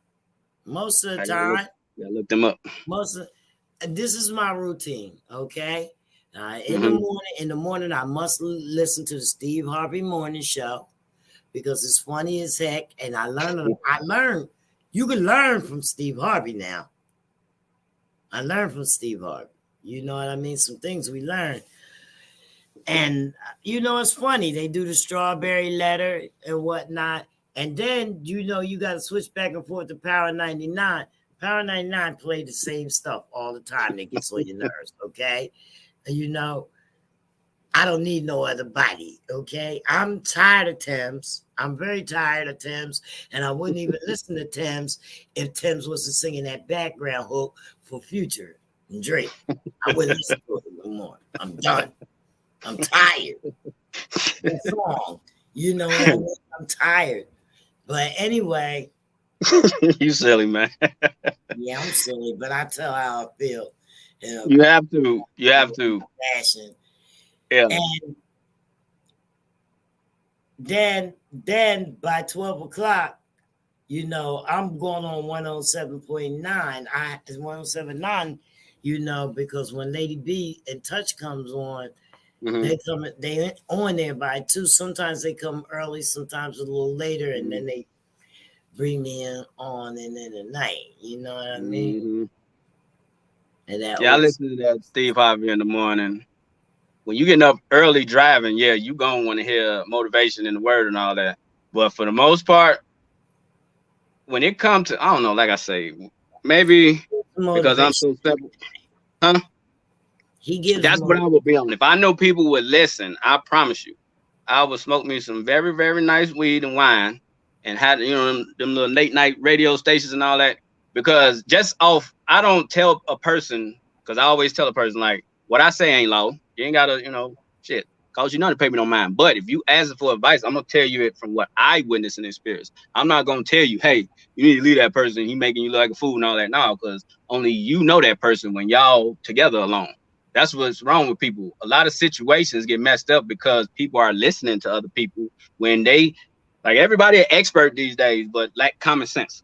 Most of the time. Yeah, look them up. This is my routine, okay? In the morning, I must listen to the Steve Harvey Morning Show. Because it's funny as heck, and I learned. You can learn from Steve Harvey now. I learned from Steve Harvey. You know what I mean? Some things we learn. And, it's funny. They do the strawberry letter and whatnot. And then, you got to switch back and forth to Power 99. Power 99 play the same stuff all the time. That gets on your nerves, okay? And, I don't need no other body, okay? I'm tired of Thames. I'm very tired of Thames, and I wouldn't even listen to Thames if Thames wasn't singing that background hook for Future and Drake. I wouldn't listen to it no more. I'm done. I'm tired. That song, I'm tired. But anyway. You silly, man. Yeah, I'm silly, but I tell how I feel. You have to. You have to. Passion. Yeah. And then by 12 o'clock, I'm going on 107.9. 107.9, because when Lady B and Touch comes on, they on there by 2. Sometimes they come early, sometimes a little later, and then they bring me in the night. You know what I mean? And I listen to that Steve Harvey in the morning. When you getting up early driving, you gonna want to hear motivation in the word and all that. But for the most part, when it comes to, I don't know, like I say, maybe because I'm Motivation. so simple, huh? He gives That's what I motivation. would be on. If I know people would listen, I promise you, I would smoke me some very, very nice weed and wine and had, them little late night radio stations and all that. Because just off, I don't tell a person, because I always tell a person, like, what I say ain't law. You ain't got to, shit, cause you nothing to pay me no mind. But if you ask for advice, I'm going to tell you it from what I witnessed and experienced. I'm not going to tell you, hey, you need to leave that person. He making you look like a fool and all that. No, because only you know that person when y'all together alone. That's what's wrong with people. A lot of situations get messed up because people are listening to other people when they, like, everybody an expert these days, but lack common sense.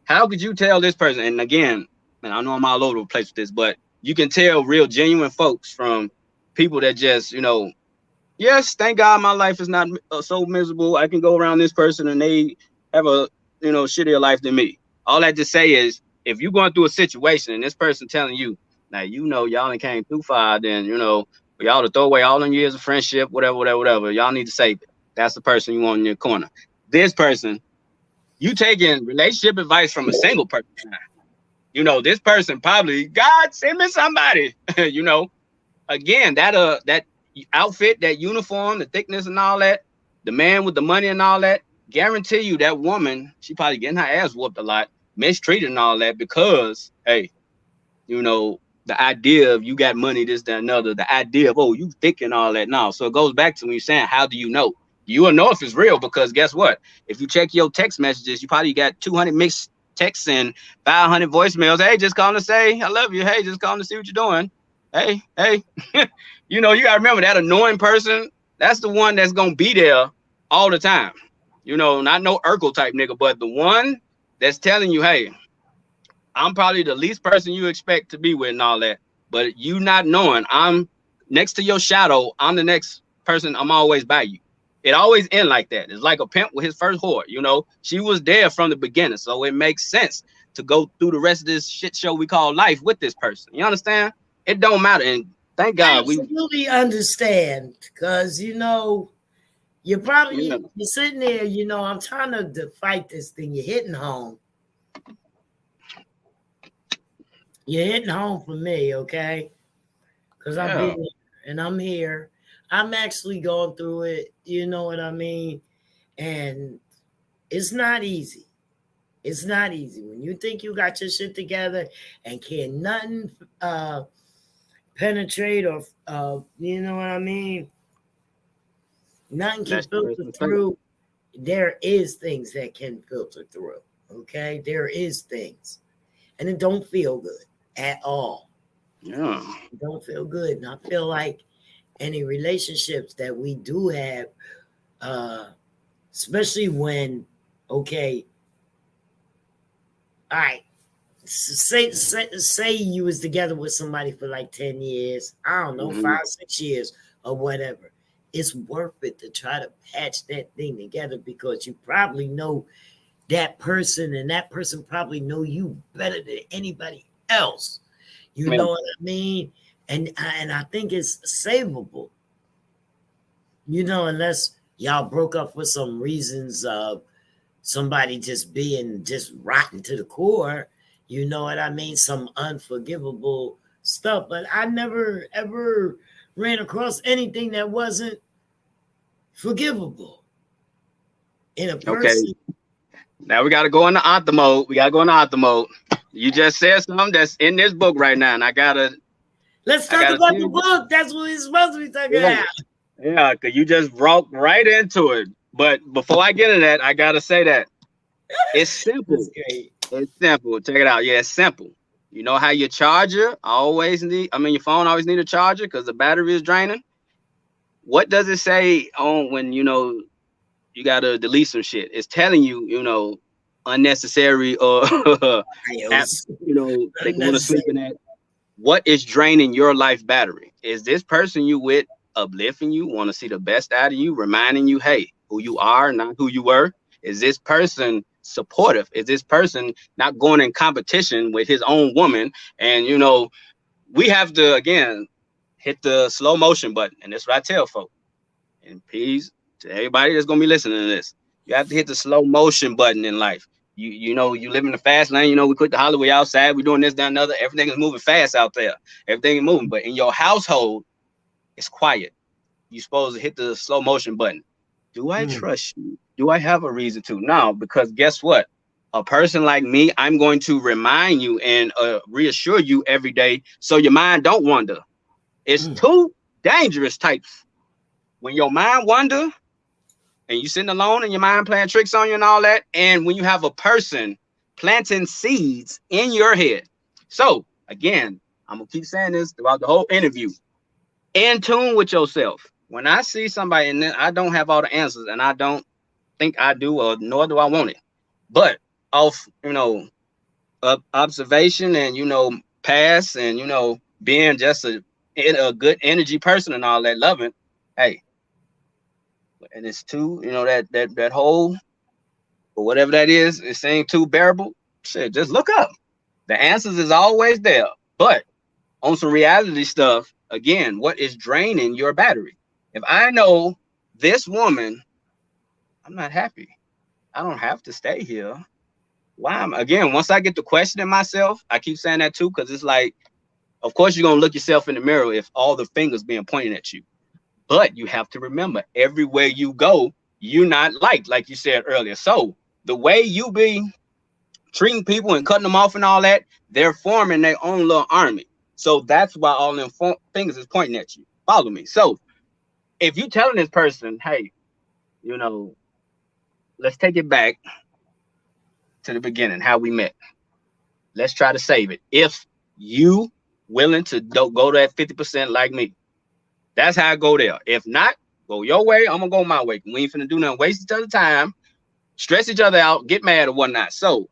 How could you tell this person? And again, man, I know I'm all over the place with this, but you can tell real genuine folks from people that just, yes, thank God my life is not so miserable. I can go around this person and they have a, shittier life than me. All that to say is, if you're going through a situation and this person telling you, now, y'all ain't came too far, then, for y'all to throw away all them years of friendship, whatever, whatever, whatever, y'all need to save it. That's the person you want in your corner. This person, you taking relationship advice from a single person. This person probably, God, send me somebody, again, that outfit, that uniform, the thickness and all that, the man with the money and all that, guarantee you that woman, she probably getting her ass whooped a lot, mistreated and all that because, hey, the idea of you got money, this, that, another, the idea of, oh, you thick and all that. No. So it goes back to when you're saying, how do you know? You will know if it's real because guess what? If you check your text messages, you probably got 200 mixed texts and 500 voicemails. Hey, just calling to say I love you. Hey, just calling to see what you're doing. Hey. You gotta remember that annoying person, that's the one that's gonna be there all the time. Not no Urkel type nigga, but the one that's telling you, hey, I'm probably the least person you expect to be with and all that. But you not knowing I'm next to your shadow, I'm the next person, I'm always by you. It always end like that. It's like a pimp with his first whore, She was there from the beginning. So it makes sense to go through the rest of this shit show we call life with this person. You understand? It don't matter. And thank God Absolutely understand. Because, you're probably, you're sitting there, I'm trying to fight this thing. You're hitting home. You're hitting home for me, okay? Because I've been here and I'm here. I'm actually going through it. You know what I mean? And it's not easy. It's not easy. When you think you got your shit together and can nothing penetrate or, you know what I mean? Nothing can filter through. There is things that can filter through, okay? There is things. And it don't feel good at all. Yeah. It don't feel good. And I feel like any relationships that we do have, especially when, okay, all right, say you was together with somebody for like 10 years, I don't know, 5, 6 years or whatever. It's worth it to try to patch that thing together because you probably know that person and that person probably know you better than anybody else. You know what I mean? And I think it's savable. Unless y'all broke up for some reasons of somebody just being just rotten to the core, you know what I mean? Some unforgivable stuff. But I never, ever ran across anything that wasn't forgivable in a person. Okay. Now we got to go into author mode. You just said something that's in this book right now, and let's talk about the book. That's what we're supposed to be talking about. Yeah, because you just broke right into it. But before I get into that, I got to say that it's simple. It's simple. Check it out. Yeah, it's simple. You know how your charger your phone always need a charger because the battery is draining? What does it say on when, you got to delete some shit? It's telling you, unnecessary apps, they want to sleep in that. What is draining your life battery? Is this person you with uplifting you, want to see the best out of you, reminding you, hey, who you are, not who you were? Is this person supportive? Is this person not going in competition with his own woman? And, we have to, again, hit the slow motion button. And that's what I tell folks. And peace to everybody that's going to be listening to this. You have to hit the slow motion button in life. You know, you live in the fast lane. You know, we quit the Hollywood outside. We're doing this, that, another. Everything is moving fast out there. Everything is moving. But in your household, it's quiet. You're supposed to hit the slow motion button. Do I trust you? Do I have a reason to? No, because guess what? A person like me, I'm going to remind you and reassure you every day so your mind don't wander. It's two dangerous types. When your mind wander and you sitting alone and your mind playing tricks on you and all that, and when you have a person planting seeds in your head. So again, I'm gonna keep saying this throughout the whole interview. In tune with yourself. When I see somebody and then I don't have all the answers, and I don't think I do, or nor do I want it, but off, you know, observation and, you know, past and, you know, being just a good energy person and all that, loving, hey, and it's too, you know, that whole, or whatever that is, it ain't too bearable. Shit, just look up. The answers is always there. But on some reality stuff, again, what is draining your battery? If I know this woman, I'm not happy. I don't have to stay here. Why am again? Once I get to questioning myself, I keep saying that too, because it's like, of course, you're gonna look yourself in the mirror if all the fingers being pointed at you. But you have to remember, everywhere you go, you're not liked, like you said earlier. So the way you be treating people and cutting them off and all that, they're forming their own little army. So that's why all them fingers is pointing at you. Follow me. So if you telling this person, hey, you know, let's take it back to the beginning, how we met. Let's try to save it. If you willing to go to that 50% like me, that's how I go there. If not, go your way, I'm gonna go my way. We ain't finna do nothing, waste each other time, stress each other out, get mad or whatnot. So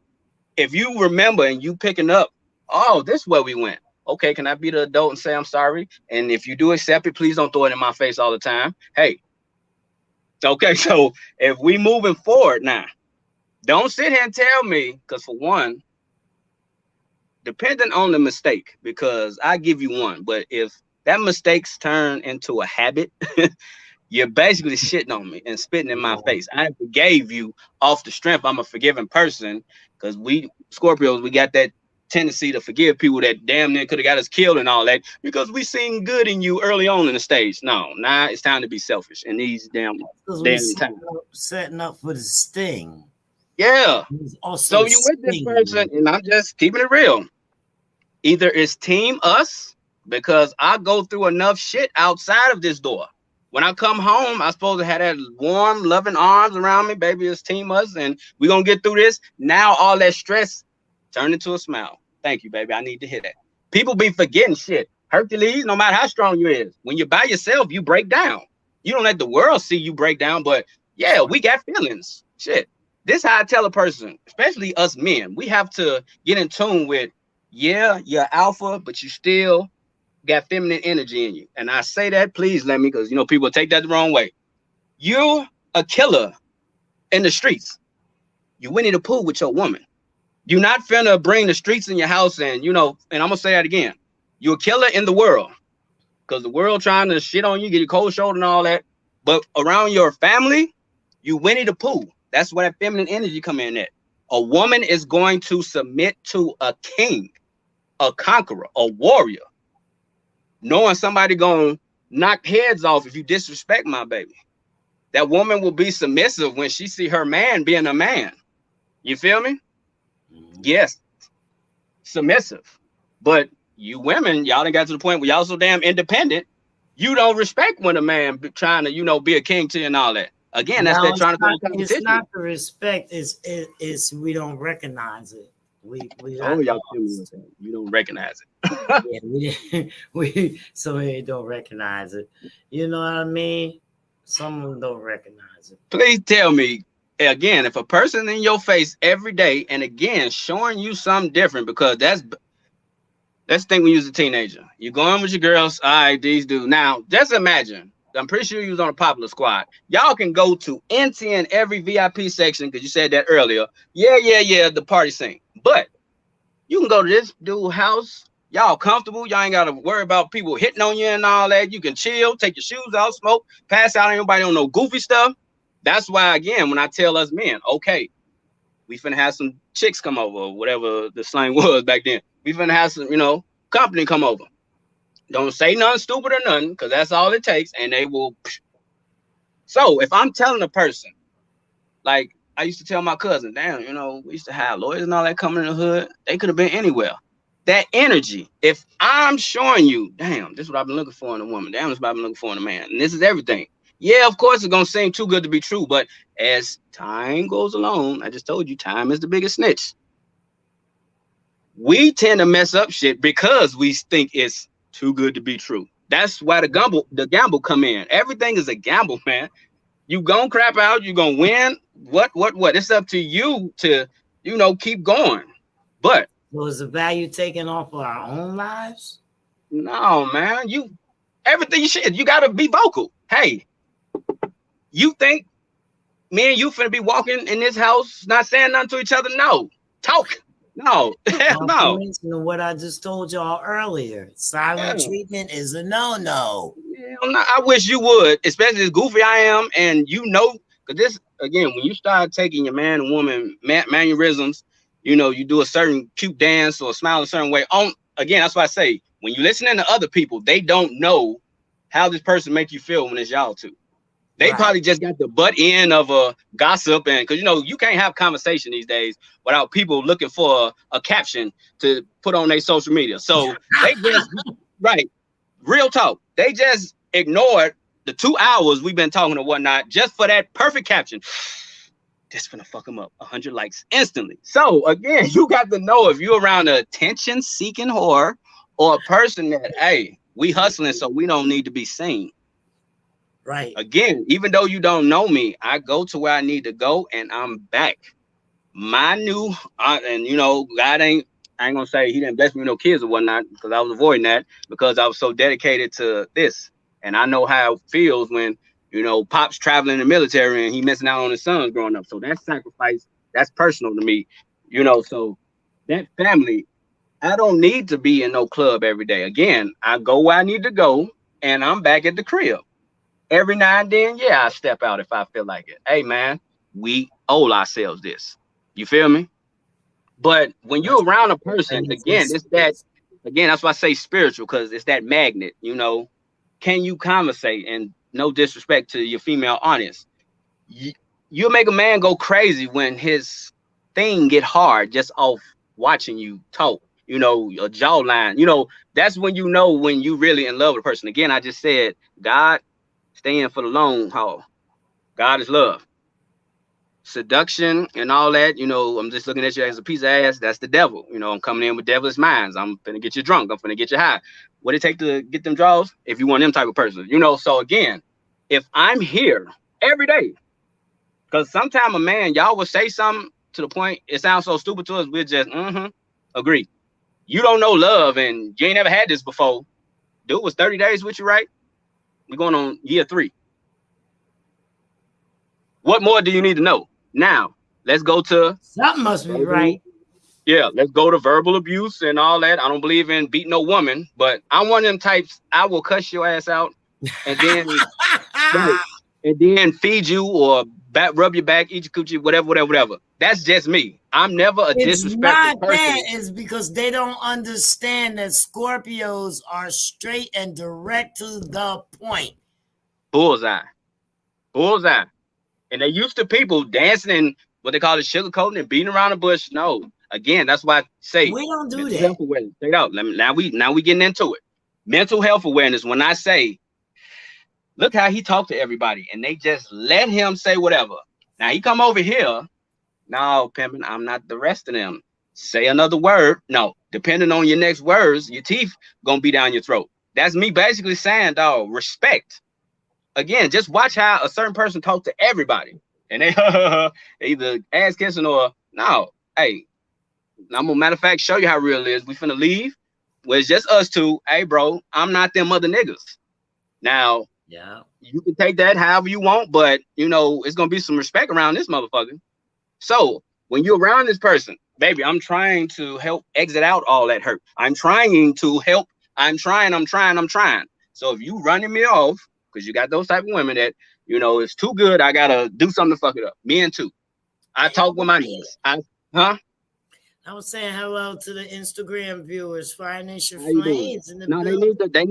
if you remember and you picking up, oh, this is where we went. Okay, can I be the adult and say I'm sorry? And if you do accept it, please don't throw it in my face all the time. Hey, okay, so if we moving forward now, don't sit here and tell me, because for one, depending on the mistake, because I give you one, but if that mistakes turn into a habit, you're basically shitting on me and spitting in my face. I forgave you off the strength. I'm a forgiving person, because we Scorpios, we got that tendency to forgive people that damn near could have got us killed and all that, because we seen good in you early on in the stage. No, now it's time to be selfish in these damn times. Setting up for the sting. Yeah. So you with this person, and I'm just keeping it real. Either it's team us, because I go through enough shit outside of this door. When I come home, I'm supposed to have that warm, loving arms around me. Baby, it's team us, and we're going to get through this. Now all that stress turned into a smile. Thank you, baby. I need to hear that. People be forgetting shit. Hercules, no matter how strong you is, when you're by yourself, you break down. You don't let the world see you break down, but yeah, we got feelings. Shit. This how I tell a person, especially us men, we have to get in tune with, yeah, you're alpha, but you still got feminine energy in you. And I say that, please let me, because, you know, people take that the wrong way. You're a killer in the streets. You Winnie the Pooh with your woman. You're not finna bring the streets in your house and, you know, and I'm going to say that again. You're a killer in the world, because the world trying to shit on you, get your cold shoulder and all that. But around your family, you Winnie the Pooh. That's where that feminine energy come in at. A woman is going to submit to a king, a conqueror, a warrior, knowing somebody gonna knock heads off if you disrespect my baby. That woman will be submissive when she see her man being a man. You feel me? Yes, submissive. But you women, y'all done got to the point where y'all so damn independent, you don't respect when a man be trying to, you know, be a king to you and all that. Again, that's that trying to competition. It's not the respect, it's we don't recognize it. We y'all you don't recognize it. Yeah, we don't recognize it. You know what I mean? Some of them don't recognize it. Please tell me again, if a person in your face every day and again showing you something different, because that's the thing when you was a teenager. You're going with your girls, all right, these dudes. Now, just imagine. I'm pretty sure you was on a Popular Squad. Y'all can go to NTN every VIP section, because you said that earlier. Yeah, the party scene. But you can go to this dude's house. Y'all comfortable. Y'all ain't got to worry about people hitting on you and all that. You can chill, take your shoes off, smoke, pass out. Ain't nobody on no goofy stuff. That's why, again, when I tell us men, okay, we finna have some chicks come over, or whatever the slang was back then. We finna have some, company come over. Don't say nothing stupid or nothing, because that's all it takes, and they will. So if I'm telling a person, like I used to tell my cousin, damn, we used to have lawyers and all that coming in the hood. They could have been anywhere. That energy, if I'm showing you, damn, this is what I've been looking for in a woman. Damn, this is what I've been looking for in a man. And this is everything. Yeah, of course, it's going to seem too good to be true. But as time goes along, I just told you, time is the biggest snitch. We tend to mess up shit because we think it's too good to be true. That's why the gamble come in. Everything is a gamble, man. You gonna crap out, you gonna win. What? It's up to you to, keep going. But so is the value taken off of our own lives? No, man. Everything you gotta be vocal. Hey, you think me and you finna be walking in this house not saying nothing to each other? No. Talk. No. Hell no. What I just told y'all earlier. Silent treatment is a no-no. I wish you would, especially as goofy I am, and because this, again, when you start taking your man and woman mannerisms, you do a certain cute dance or smile a certain way. Again, that's why I say, when you listening to other people, they don't know how this person make you feel when it's y'all two. They probably just got the butt end of a gossip, and because you can't have conversation these days without people looking for a caption to put on their social media. So they just real talk. They just ignored the 2 hours we've been talking or whatnot just for that perfect caption. This gonna fuck them up. 100 likes instantly. So again, you got to know if you're around a attention-seeking whore or a person that, hey, we hustling, so we don't need to be seen. Right. Again, even though you don't know me, I go to where I need to go, and I'm back. My new, and God I ain't gonna say he didn't bless me with no kids or whatnot, because I was avoiding that because I was so dedicated to this, and I know how it feels when Pop's traveling in the military and he missing out on his sons growing up. So that sacrifice, that's personal to me, So that family, I don't need to be in no club every day. Again, I go where I need to go, and I'm back at the crib. Every now and then, yeah, I step out if I feel like it. Hey, man, we owe ourselves this. You feel me? But when you're around a person, again, that's why I say spiritual, because it's that magnet, Can you conversate? And no disrespect to your female audience. You'll make a man go crazy when his thing get hard just off watching you talk, your jawline. That's when when you really in love with a person. Again, I just said, God, stay in for the long haul. God is love. Seduction and all that, I'm just looking at you as a piece of ass. That's the devil. I'm coming in with devilish minds. I'm finna get you drunk. I'm finna get you high. What it take to get them draws? If you want them type of person, So again, if I'm here every day, because sometimes a man, y'all will say something to the point it sounds so stupid to us, we'll just agree. You don't know love, and you ain't never had this before. Dude was 30 days with you, right? We're going on year 3. What more do you need to know? Now, let's go to something must be right. Yeah, let's go to verbal abuse and all that. I don't believe in beating no woman, but I'm one of them types. I will cuss your ass out and then feed you or rub your back, eat your coochie, whatever. That's just me. I'm never a disrespectful person. It's because they don't understand that Scorpios are straight and direct to the point. Bullseye. And they used to people dancing and what they call it sugarcoating and beating around the bush. No, again, that's why I say we don't do that. Health awareness. Straight out. Now we getting into it. Mental health awareness. When I say, look how he talked to everybody, and they just let him say whatever. Now he come over here. No, pimping, I'm not the rest of them. Say another word. No, depending on your next words, your teeth gonna be down your throat. That's me basically saying, dog, respect. Again, just watch how a certain person talk to everybody, and they either ass kissing or no. Hey, I'm gonna matter of fact show you how real it is. We finna leave. Well, it's just us two. Hey, bro, I'm not them other niggas. Now, yeah, you can take that however you want, but it's gonna be some respect around this motherfucker. So when you're around this person, baby, I'm trying to help exit out all that hurt. I'm trying to help. I'm trying. So if you running me off, because you got those type of women that, You know, it's too good. I gotta do something to fuck it up. Me and two. I talk with my niggas. I was saying hello to the Instagram viewers, Financial How you doing? Flames in the No, building. they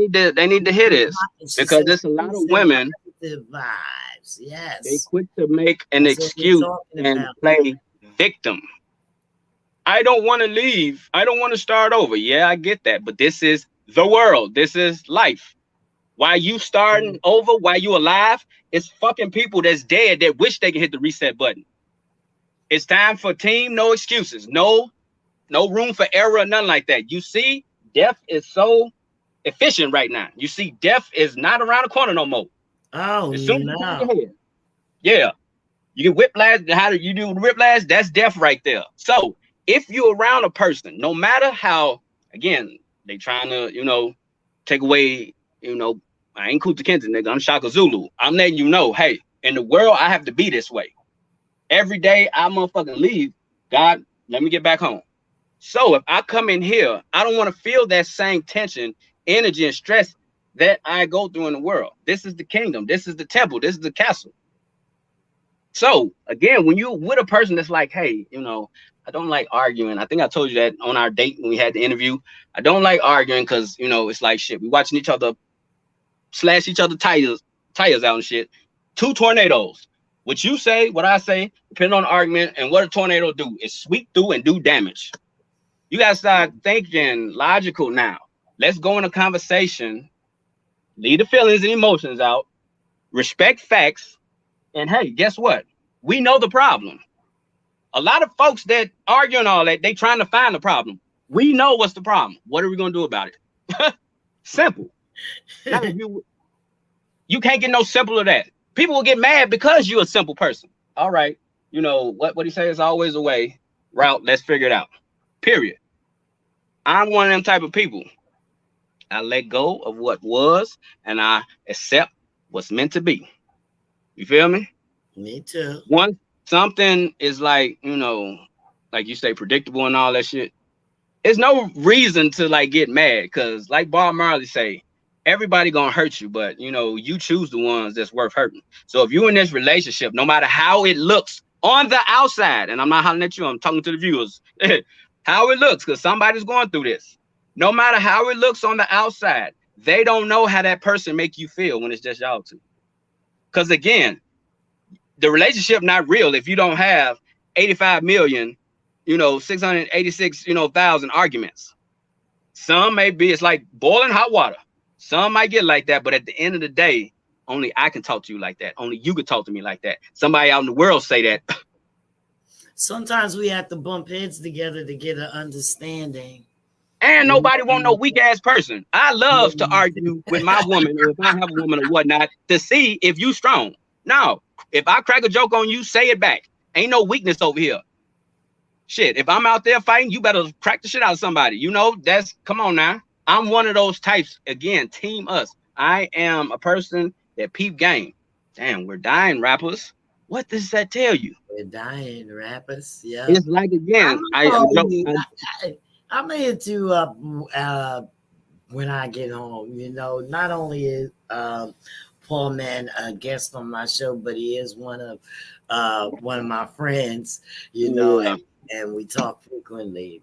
need to hear this because there's a lot of women. Vibes. Yes. They quick to make an That's what we're excuse talking and about. play victim. I don't want to leave. I don't want to start over. Yeah, I get that. But this is the world. This is life. Why you starting over? Why you alive? It's fucking people that's dead that wish they could hit the reset button. It's time for team, no excuses. No room for error, nothing like that. You see, death is so efficient right now. You see, death is not around the corner no more. Oh, As soon as you no. turn your head, yeah, you get whiplash. How do you do whiplash? That's death right there. So if you're around a person, no matter how, again, they trying to, take away, I ain't Kunta Kinte, nigga. I'm Shaka Zulu. I'm letting you know, hey, in the world, I have to be this way. Every day I motherfucking leave, God, let me get back home. So if I come in here, I don't want to feel that same tension, energy, and stress that I go through in the world. This is the kingdom. This is the temple. This is the castle. So again, when you with a person that's like, hey, I don't like arguing. I think I told you that on our date when we had the interview. I don't like arguing because, it's like shit. We watching each other slash each other tires out and shit. 2 tornadoes. What you say, what I say, depending on the argument, and what a tornado do is sweep through and do damage. You gotta start thinking logical now. Let's go in a conversation, leave the feelings and emotions out, respect facts, and hey, guess what? We know the problem. A lot of folks that argue and all that, they trying to find the problem. We know what's the problem. What are we gonna do about it? Simple. Now, you can't get no simpler than that. People will get mad because you're a simple person. All right, what he says is always a way. Route, let's figure it out. Period. I'm one of them type of people. I let go of what was and I accept what's meant to be. You feel me? Me too. Once something is like, like you say, predictable and all that shit, there's no reason to like get mad because like Bob Marley say, everybody gonna hurt you, but you choose the ones that's worth hurting. So if you're in this relationship, no matter how it looks on the outside, and I'm not hollering at you, I'm talking to the viewers, how it looks, because somebody's going through this. No matter how it looks on the outside, they don't know how that person make you feel when it's just y'all two. Because again, the relationship not real if you don't have 85 million, 686, thousand arguments. Some may be, it's like boiling hot water. Some might get like that, but at the end of the day, only I can talk to you like that. Only you can talk to me like that. Somebody out in the world say that. Sometimes we have to bump heads together to get an understanding. And nobody want no weak ass person. I love to argue with my woman, or if I have a woman or whatnot, to see if you strong. No, if I crack a joke on you, say it back. Ain't no weakness over here. Shit, if I'm out there fighting, you better crack the shit out of somebody. Come on now. I'm one of those types. Again, team us. I am a person that peep game. Damn, we're dying rappers. What does that tell you? We're dying rappers. Yeah. It's like, again, I'm into when I get home. Not only is PAWMAN a guest on my show, but he is one of my friends. Yeah. And we talk frequently.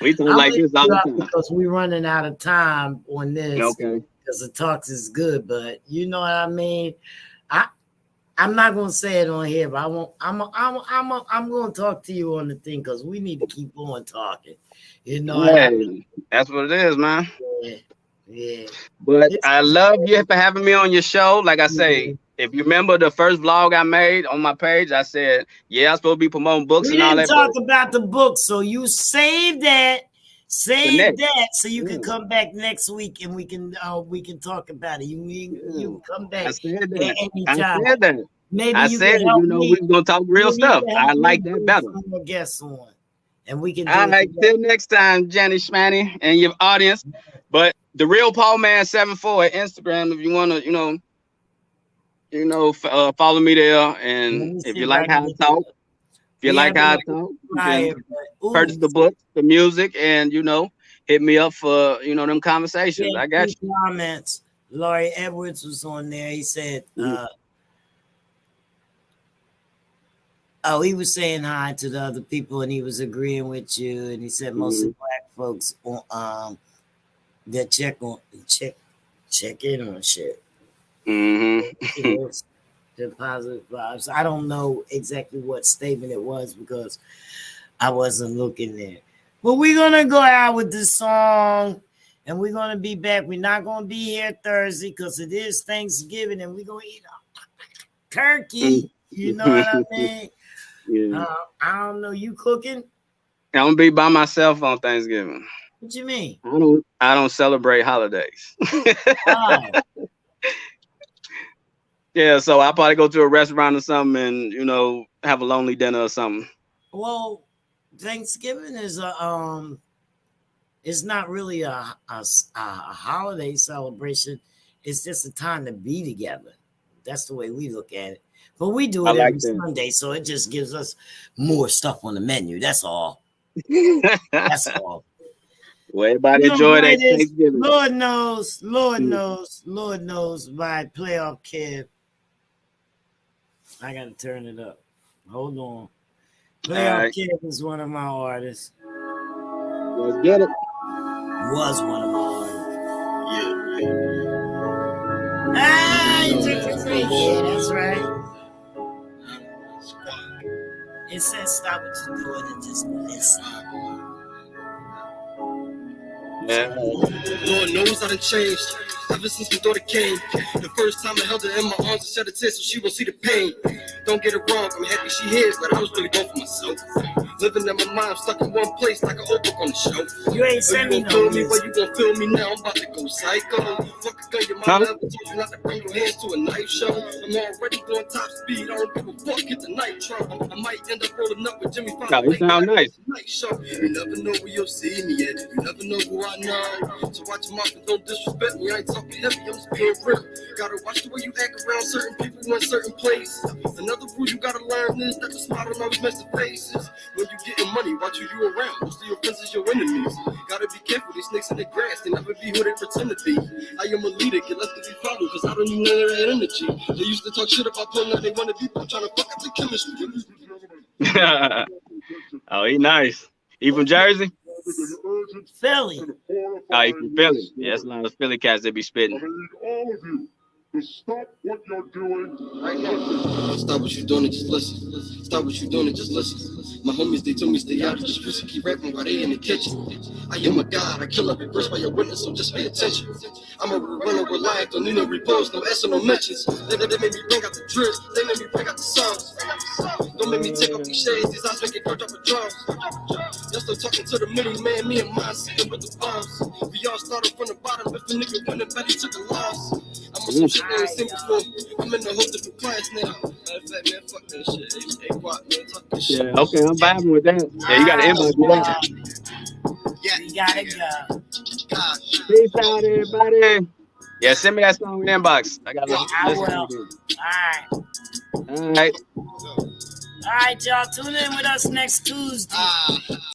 We talk like this all the time because we're running out of time on this. Okay. Because the talks is good, but you know what I mean. I'm not gonna say it on here, but I won't. I'm gonna talk to you on the thing because we need to keep on talking. That's what it is, man. Yeah. But I love you for having me on your show. Like I say, if you remember the first vlog I made on my page, I said, I'm supposed to be promoting books and all that. We didn't talk about the book, so you save that. Save that so you can come back next week and we can talk about it. You come back. I said that. Anytime. I said that. Maybe I said, we was gonna talk real stuff. I like that better. More guests on, and we can. All right, till next time, Jenny Schmanny and your audience. But the real PAWMAN 74 at Instagram, if you wanna, follow me there. And if you like how I talk, purchase the book, the music, and hit me up for them conversations. I got you. Comments. Laurie Edwards was on there. He said, Oh, he was saying hi to the other people, and he was agreeing with you. And he said most of black folks, that check in on shit. Mm-hmm. The positive vibes. I don't know exactly what statement it was because I wasn't looking there. But we're gonna go out with this song, and we're gonna be back. We're not gonna be here Thursday because it is Thanksgiving, and we're gonna eat turkey. You know what I mean? Yeah. I don't know. You cooking? I'm gonna be by myself on Thanksgiving. What you mean? I don't celebrate holidays. Why? Yeah, so I'll probably go to a restaurant or something and, you know, have a lonely dinner or something. Well, Thanksgiving is it's not really a holiday celebration. It's just a time to be together. That's the way we look at it. But we do it every Sunday, so it just gives us more stuff on the menu. That's all. That's all. Well, everybody enjoy that Thanksgiving. Lord knows, my playoff kid. I gotta turn it up. Hold on. Playoff Kid is one of my artists. Let's get it. Was one of my artists. Yeah, that's right. It says stop what you're doing and just listen. Yeah. Lord knows I done changed ever since my daughter came. The first time I held her in my arms and shed a tear so she won't see the pain. Don't get it wrong, I'm happy she here, but I was really going for myself. Living in my mind, stuck in one place like an old book on the shelf. You ain't send me no music. Where you gon' feel me now? I'm about to go psycho. Fuck a gun, your mama ever told you not to bring your hands to a knife show. I'm already going top speed, I don't give a fuck, hit the nitro. I might end up rolling up with Jimmy Fox. No, you sound nice. You never know where you'll see me at. You never know who I know. So watch your mouth and don't disrespect me. I ain't talking heavy, I'm just being real. Gotta watch the way you act around certain people in certain places. Another rule you gotta learn is that the smile don't always match the faces. When you getting money, watch who you around. Most of your friends is your enemies. Gotta be careful, these snakes in the grass, they never be who they pretend to be. I am a leader, get left to be followed, cause I don't need none of that energy. They used to talk shit about pulling out they wanna be, I'm trying to fuck up the chemistry. Oh, he nice. He from Jersey? Philly. Oh, he from Philly. Yeah, that's a lot of Philly cats that be spitting. I need all of you to stop what you're doing right now. Stop what you're doing and just listen. Stop what you're doing and just listen. My homies, they told me stay out of the streets and keep rapping while they in the kitchen. I am a god, I kill every verse by your witness, so just pay attention. I'm a runner with life, don't need no repost, no S or no mentions. They made me bring out the drips, they made me bring out the songs. Don't make me take off these shades, these eyes make it go drop a drums. Y'all still talking to the middle man, me and mine sitting with the bombs. We all started from the bottom, if a nigga winning, bet he took a loss. I'm on some shit they ain't seen before. I'm in a whole different class now. Matter of fact, man, fuck that shit. Hey, Quat, man, talk this shit. Yeah, okay, I'm vibing with that. Yeah, you got to inbox me that. Yeah, you gotta go. Peace out, everybody. Yeah, send me that song in the inbox. I got to listen will. to it. All right, y'all. Tune in with us next Tuesday.